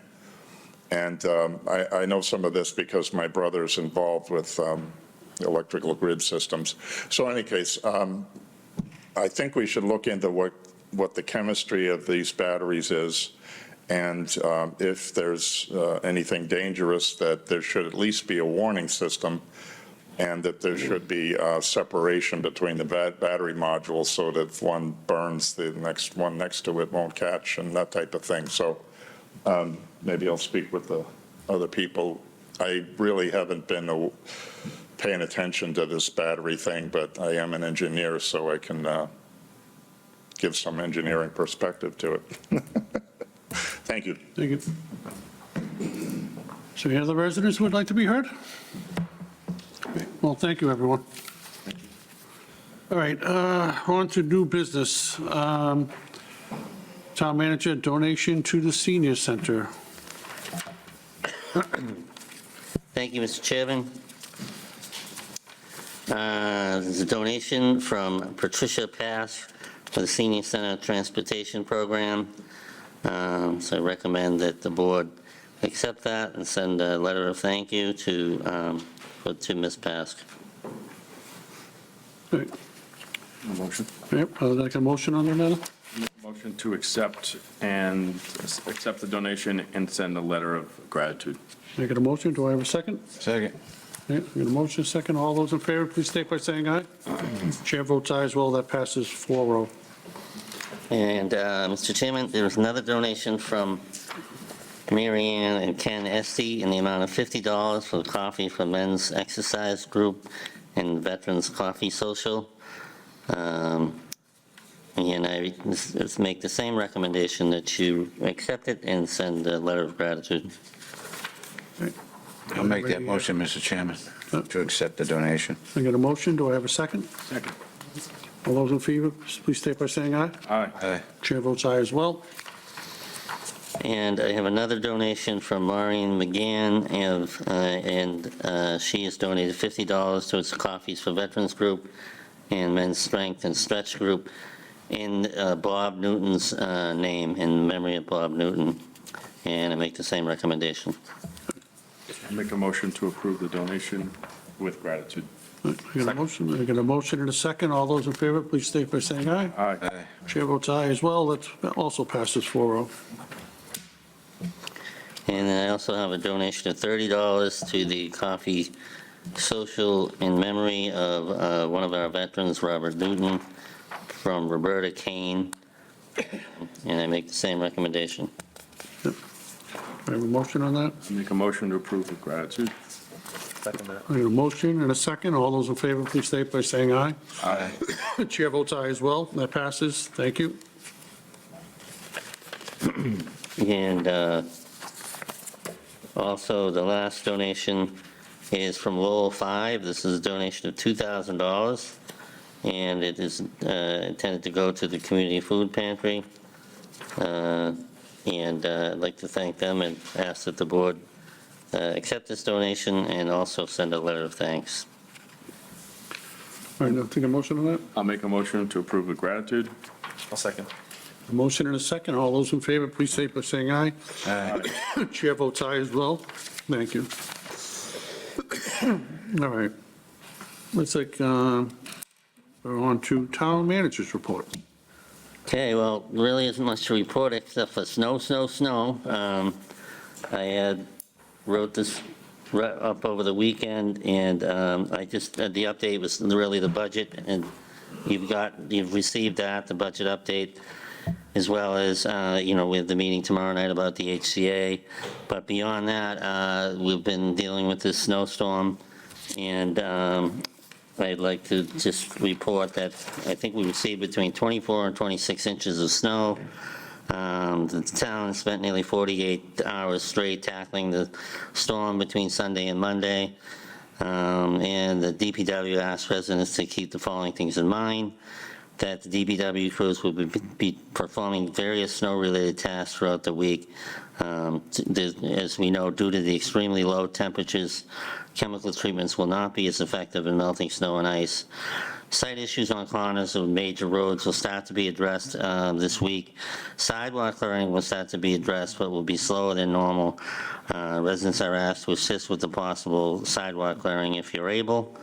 And I know some of this because my brother's involved with electrical grid systems. So in any case, I think we should look into what the chemistry of these batteries is, and if there's anything dangerous, that there should at least be a warning system, and that there should be separation between the battery modules so that if one burns, the next one next to it won't catch, and that type of thing. So maybe I'll speak with the other people. I really haven't been paying attention to this battery thing, but I am an engineer, so I can give some engineering perspective to it. Thank you. Thank you. So any other residents who would like to be heard? Okay, well, thank you, everyone. All right, on to new business. Town manager donation to the senior center. Thank you, Mr. Chairman. There's a donation from Patricia Pass for the Senior Center Transportation Program. So I recommend that the board accept that and send a letter of thank you to Ms. Pask. All right. Motion. Yep, I'd like a motion on the matter. Motion to accept the donation and send a letter of gratitude. Make it a motion, do I have a second? Second. Okay, we got a motion, second, all those in favor, please state by saying aye. Chair votes aye as well, that passes 4-0. And, Mr. Chairman, there was another donation from Mary Ann and Ken Esty in the amount of $50 for the coffee for men's exercise group and Veterans Coffee Social. And I just make the same recommendation that you accept it and send a letter of gratitude. I'll make that motion, Mr. Chairman, to accept the donation. I got a motion, do I have a second? Second. All those in favor, please state by saying aye. Aye. Aye. Chair votes aye as well. And I have another donation from Maureen McGann, and she has donated $50 towards the Coffees for Veterans Group and Men's Strength and Stretch Group in Bob Newton's name, in memory of Bob Newton. And I make the same recommendation. I make a motion to approve the donation with gratitude. I got a motion and a second. All those in favor, please state by saying aye. Aye. Aye. Chair votes aye as well. That also passes 4-0. And then I also have a donation of $30 to the Coffee Social in memory of one of our veterans, Robert Newton, from Roberta Kane. And I make the same recommendation. I have a motion on that. I make a motion to approve with gratitude. Second that. I got a motion and a second. All those in favor, please state by saying aye. Aye. Chair votes aye as well. That passes. Thank you. And also, the last donation is from Lowell 5. This is a donation of $2,000, and it is intended to go to the community food pantry. And I'd like to thank them and ask that the board accept this donation and also send a letter of thanks. All right, now take a motion on that. I'll make a motion to approve with gratitude. I'll second. A motion and a second. All those in favor, please say by saying aye. Chair votes aye as well. Thank you. All right. Looks like we're on to town managers report. Okay, well, really isn't much to report except for snow, snow, snow. I had wrote this up over the weekend, and I just, the update was really the budget, and you've received that, the budget update, as well as, we have the meeting tomorrow night about the HCA. But beyond that, we've been dealing with this snowstorm, and I'd like to just report that I think we received between 24 and 26 inches of snow. The town spent nearly 48 hours straight tackling the storm between Sunday and Monday. And the DPW asked residents to keep the following things in mind: that the DPW crews will be performing various snow-related tasks throughout the week. As we know, due to the extremely low temperatures, chemical treatments will not be as effective in melting snow and ice. Site issues on corners of major roads will start to be addressed this week. Sidewalk clearing will start to be addressed, but will be slower than normal. Residents are asked to assist with the possible sidewalk clearing if you're able,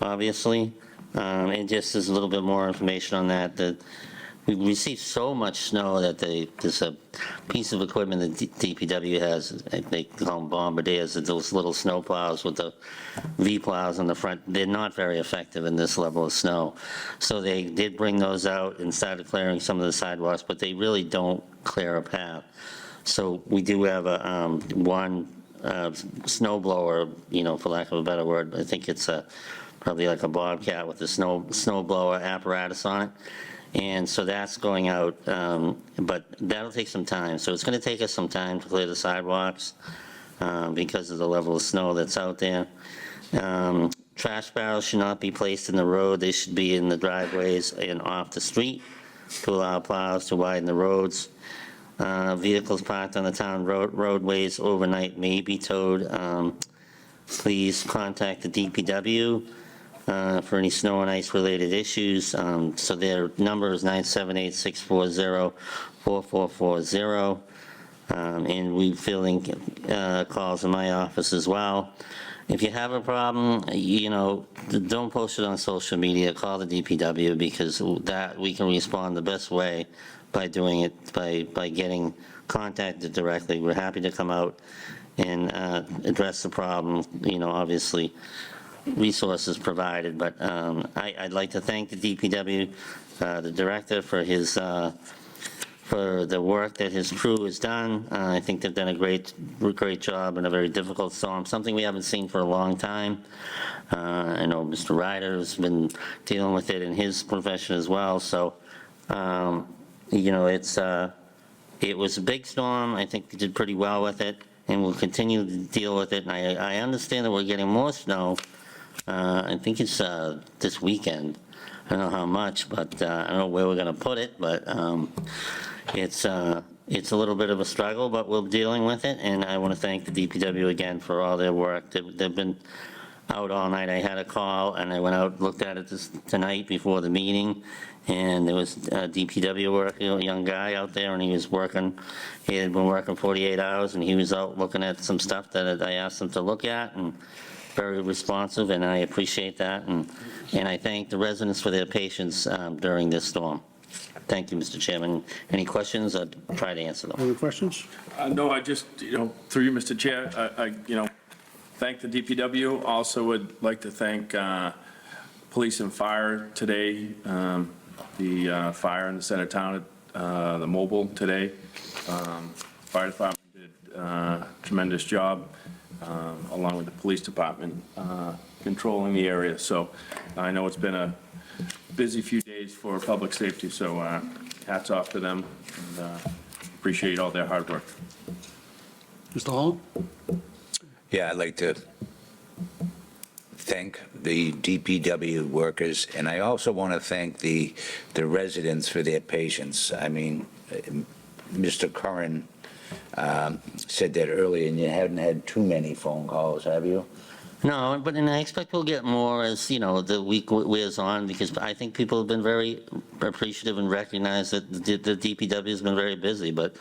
obviously. And just as a little bit more information on that, we received so much snow that there's a piece of equipment that DPW has, they call them bombardiers, those little snow plows with the V plows on the front. They're not very effective in this level of snow. So they did bring those out and started clearing some of the sidewalks, but they really don't clear a path. So we do have one snow blower, for lack of a better word, I think it's probably like a Bobcat with a snow blower apparatus on it. And so that's going out, but that'll take some time. So it's going to take us some time to clear the sidewalks because of the level of snow that's out there. Trash barrels should not be placed in the road. They should be in the driveways and off the street to allow plows to widen the roads. Vehicles parked on the town roadways overnight may be towed. Please contact the DPW for any snow and ice related issues. So their number is 978-640-4440. And we're fielding calls in my office as well. If you have a problem, don't post it on social media, call the DPW, because that we can respond the best way by doing it, by getting contacted directly. We're happy to come out and address the problem, obviously resources provided, but I'd like to thank the DPW, the director, for for the work that his crew has done. I think they've done a great job in a very difficult storm, something we haven't seen for a long time. I know Mr. Ryder has been dealing with it in his profession as well, so it was a big storm. I think we did pretty well with it, and we'll continue to deal with it. And I understand that we're getting more snow. I think it's this weekend. I don't know how much, but I don't know where we're going to put it, but it's a little bit of a struggle, but we're dealing with it, and I want to thank the DPW again for all their work. They've been out all night. I had a call, and I went out, looked at it tonight before the meeting, and there was a DPW worker, a young guy out there, and he was working. He had been working 48 hours, and he was out looking at some stuff that I asked him to look at, and very responsive, and I appreciate that, and I thank the residents for their patience during this storm. Thank you, Mr. Chairman. Any questions? I'll try to answer them. Any questions? No, I just, through you, Mr. Chair, I thank the DPW. Also would like to thank police and fire today, the fire in the center of town, the mobile today. Fire department did a tremendous job, along with the police department, controlling the area. So I know it's been a busy few days for public safety, so hats off to them. And, appreciate all their hard work. Mr. Holland? Yeah, I'd like to thank the DPW workers, and I also want to thank the residents for their patience. I mean, Mr. Curran said that earlier, and you haven't had too many phone calls, have you? No, but and I expect we'll get more as, you know, the week wears on, because I think people have been very appreciative and recognize that the DPW has been very busy, but,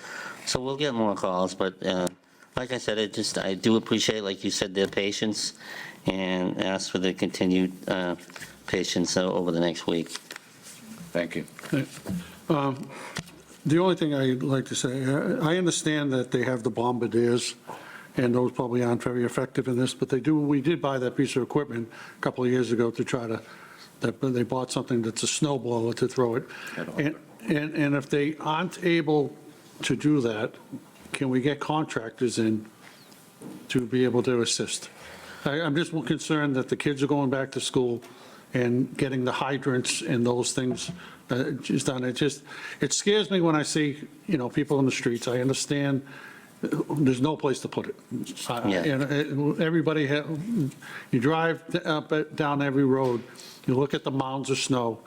so we'll get more calls, but like I said, I do appreciate, like you said, their patience, and ask for the continued patience over the next week. Thank you. The only thing I'd like to say, I understand that they have the bombardiers, and those probably aren't very effective in this, but we did buy that piece of equipment a couple of years ago to try to, they bought something that's a snow blower to throw it. And if they aren't able to do that, can we get contractors in to be able to assist? I'm just concerned that the kids are going back to school and getting the hydrants and those things just done. It scares me when I see, you know, people in the streets. I understand there's no place to put it. Yeah. And everybody, you drive up, down every road, you look at the mounds of snow,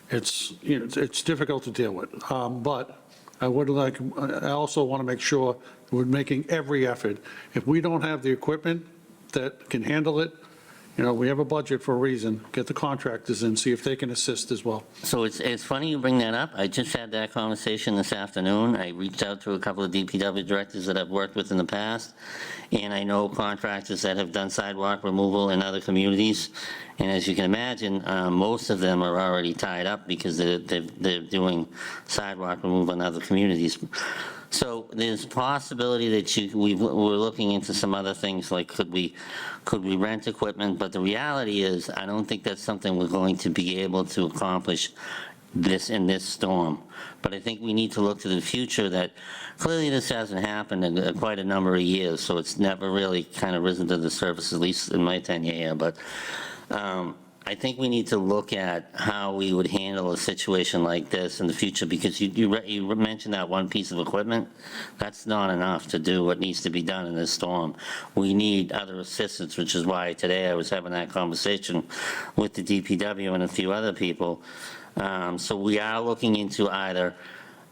it's, you know, it's difficult to deal with. But I also want to make sure we're making every effort. If we don't have the equipment that can handle it, you know, we have a budget for a reason. Get the contractors in, see if they can assist as well. So it's funny you bring that up. I just had that conversation this afternoon. I reached out to a couple of DPW directors that I've worked with in the past, and I know contractors that have done sidewalk removal in other communities. And as you can imagine, most of them are already tied up because they're doing sidewalk removal in other communities. So there's a possibility that we're looking into some other things, like could we rent equipment? But the reality is, I don't think that's something we're going to be able to accomplish in this storm. But I think we need to look to the future, that clearly this hasn't happened in quite a number of years, so it's never really kind of risen to the surface, at least in my tenure here. But I think we need to look at how we would handle a situation like this in the future, because you mentioned that one piece of equipment. That's not enough to do what needs to be done in this storm. We need other assistance, which is why today I was having that conversation with the DPW and a few other people. So we are looking into either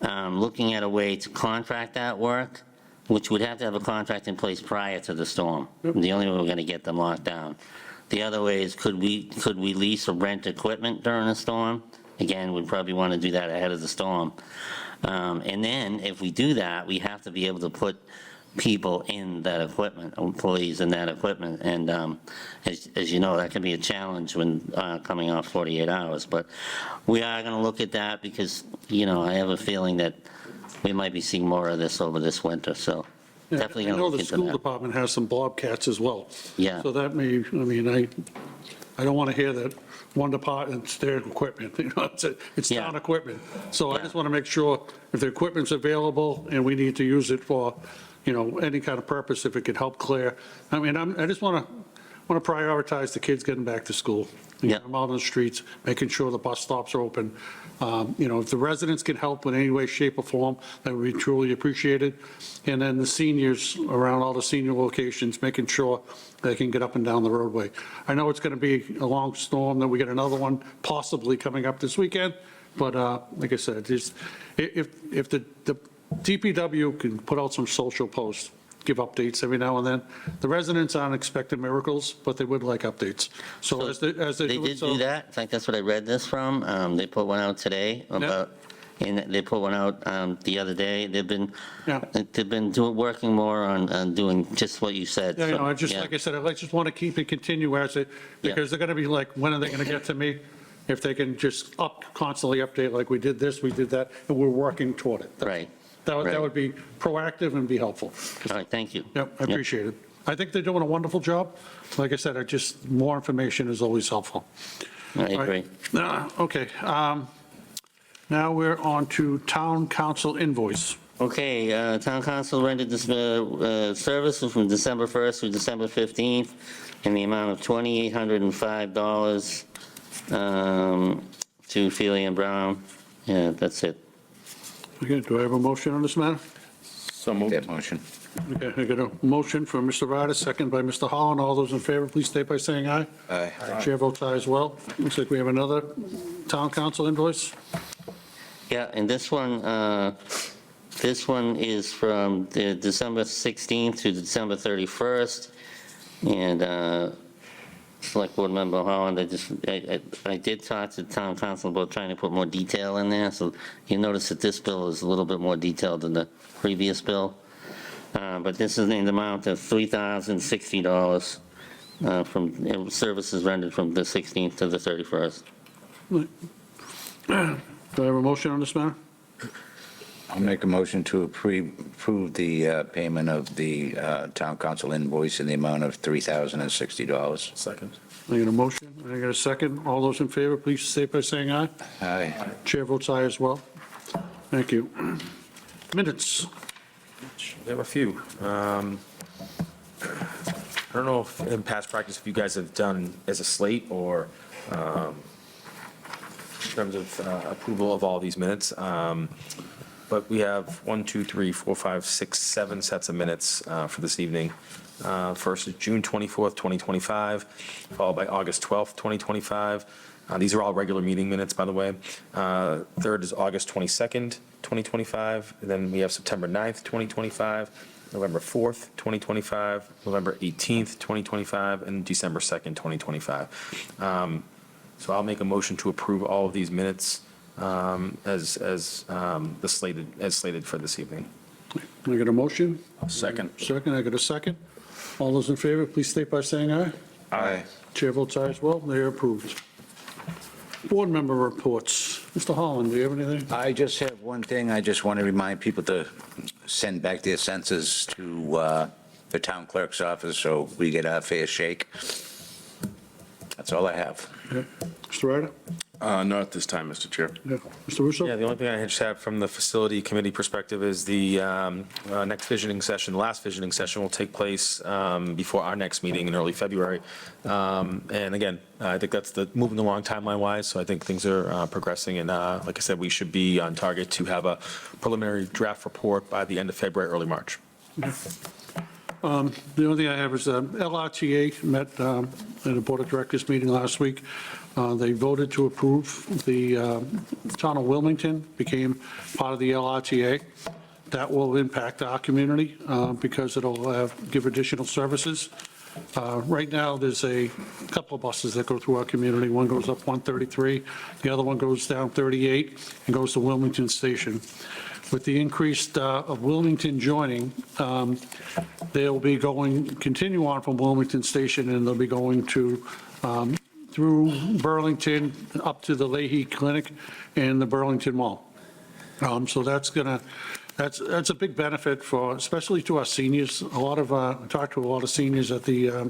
looking at a way to contract that work, which would have to have a contract in place prior to the storm. The only way we're going to get them locked down. The other way is, could we lease or rent equipment during a storm? Again, we'd probably want to do that ahead of the storm. And then if we do that, we have to be able to put people in that equipment, employees in that equipment. And as you know, that can be a challenge when coming off 48 hours. But we are going to look at that because, you know, I have a feeling that we might be seeing more of this over this winter, so. Definitely I going to know look the into school that. department has some Bobcats as well. Yeah. So that may, I don't want to hear that one department's their equipment, you know, it's Yeah. town equipment. So I Yeah. just want to make sure if the equipment's available and we need to use it for, you know, any kind of purpose, if it could help clear. I just want to prioritize the kids getting back to school. Yeah. I'm out on the streets, making sure the bus stops are open. You know, if the residents can help in any way, shape, or form, that would be truly appreciated. And then the seniors around all the senior locations, making sure they can get up and down the roadway. I know it's going to be a long storm, then we get another one possibly coming up this weekend, but like I said, just, if the DPW can put out some social posts, give updates every now and then. The residents aren't expecting miracles, but they would like updates. So as they They do it, did so. do that. In fact, that's what I read this from. They put one out today about, and they put one out the other day. They've been working more on doing just what you said. Yeah, you So, know, I just, yeah. like I said, I just want to keep it continue as it, because they're going to be like, when are they going to get to me? If they can just constantly update, like we did this, we did that, and we're working toward it. Right. That right. would be proactive and be helpful. All right, thank you. Yep, I appreciate it. I think they're doing a wonderful job. Like I said, more information is always helpful. I agree. Okay, now we're on to town council invoice. Okay, town council rendered this service from December 1st through December 15th in the amount of $2,805 to Feely and Brown. Yeah, that's it. Okay, do I have a motion on this matter? So moved. That motion. Okay, I got a motion from Mr. Ryder, second by Mr. Holland. All those in favor, please state by saying aye. Aye. Chair votes aye as well. Looks like we have another town council invoice. Yeah, and this one is from the December 16th to December 31st. And Select Board Member Holland, I did talk to town council about trying to put more detail in there. So you notice that this bill is a little bit more detailed than the previous bill. But this is in the amount of $3,060 from services rendered from the 16th to the 31st. Do I have a motion on this matter? I'll make a motion to approve the payment of the town council invoice in the amount of $3,060. Second. I got a motion, I got a second. All those in favor, please state by saying aye. Aye. Chair votes aye as well. Thank you. Minutes. We have a few. I don't know if in past practice, if you guys have done as a slate or in terms of approval of all these minutes. But we have 1, 2, 3, 4, 5, 6, 7 sets of minutes for this evening. First is June 24th, 2025, followed by August 12th, 2025. These are all regular meeting minutes, by the way. Third is August 22nd, 2025. And then we have September 9th, 2025, November 4th, 2025, November 18th, 2025, and December 2nd, 2025. So I'll make a motion to approve all of these minutes as slated for this evening. I got a motion? Second. Second, I got a second. All those in favor, please state by saying aye. Aye. Chair votes aye as well. They are approved. Board member reports. Mr. Holland, do you have anything? I just have one thing. I just want to remind people to send back their census to the town clerk's office so we get our fair shake. That's all I have. Yeah. Mr. Ryder? Not at this time, Mr. Chair. Yeah. Mr. Russo? Yeah, the only thing I just have from the facility committee perspective is the next visioning session, the last visioning session will take place before our next meeting in early February. And again, I think that's moving along timeline-wise, so I think things are progressing. And like I said, we should be on target to have a preliminary draft report by the end of February, early March. The only thing I have is LRTA met at a Board of Directors meeting last week. They voted to approve the town of Wilmington became part of the LRTA. That will impact our community because it'll give additional services. Right now, there's a couple of buses that go through our community. One goes up 133, the other one goes down 38 and goes to Wilmington Station. With the increase of Wilmington joining, they'll be continue on from Wilmington Station, and they'll be going to, through Burlington up to the Leahy Clinic and the Burlington Mall. So that's a big benefit for, especially to our seniors. I talked to a lot of seniors at the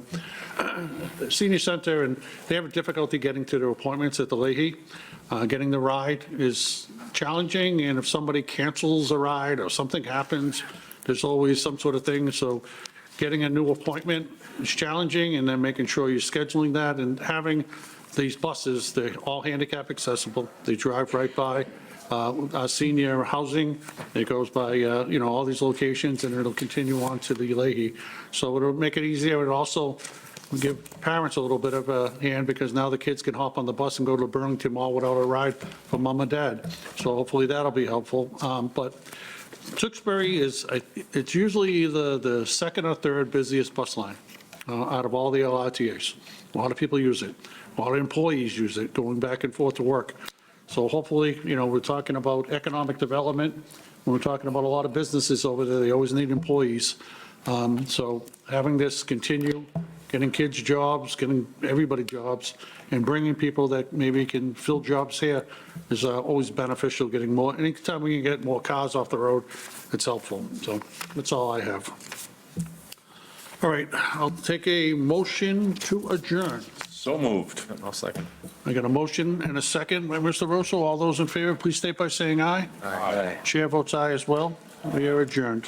senior center, and they have difficulty getting to their appointments at the Leahy. Getting the ride is challenging, and if somebody cancels a ride or something happens, there's always some sort of thing. So getting a new appointment is challenging, and then making sure you're scheduling that and having these buses, they're all handicap accessible. They drive right by our senior housing. It goes by, all these locations, and it'll continue on to the Leahy. So it'll make it easier. It'll also give parents a little bit of a hand, because now the kids can hop on the bus and go to Burlington Mall without a ride from mom and dad. So hopefully that'll be helpful. But Tewksbury it's usually either the second or third busiest bus line out of all the LRTAs. A lot of people use it. A lot of employees use it going back and forth to work. So hopefully, we're talking about economic development. When we're talking about a lot of businesses over there, they always need employees. So having this continue, getting kids jobs, getting everybody jobs, and bringing people that maybe can fill jobs here is always beneficial. Getting more, anytime we can get more cars off the road, it's helpful. So that's all I have. All right, I'll take a motion to adjourn. So moved. I'll second. I got a motion and a second by Mr. Russo. All those in favor, please state by saying aye. Aye. Chair votes aye as well. We are adjourned.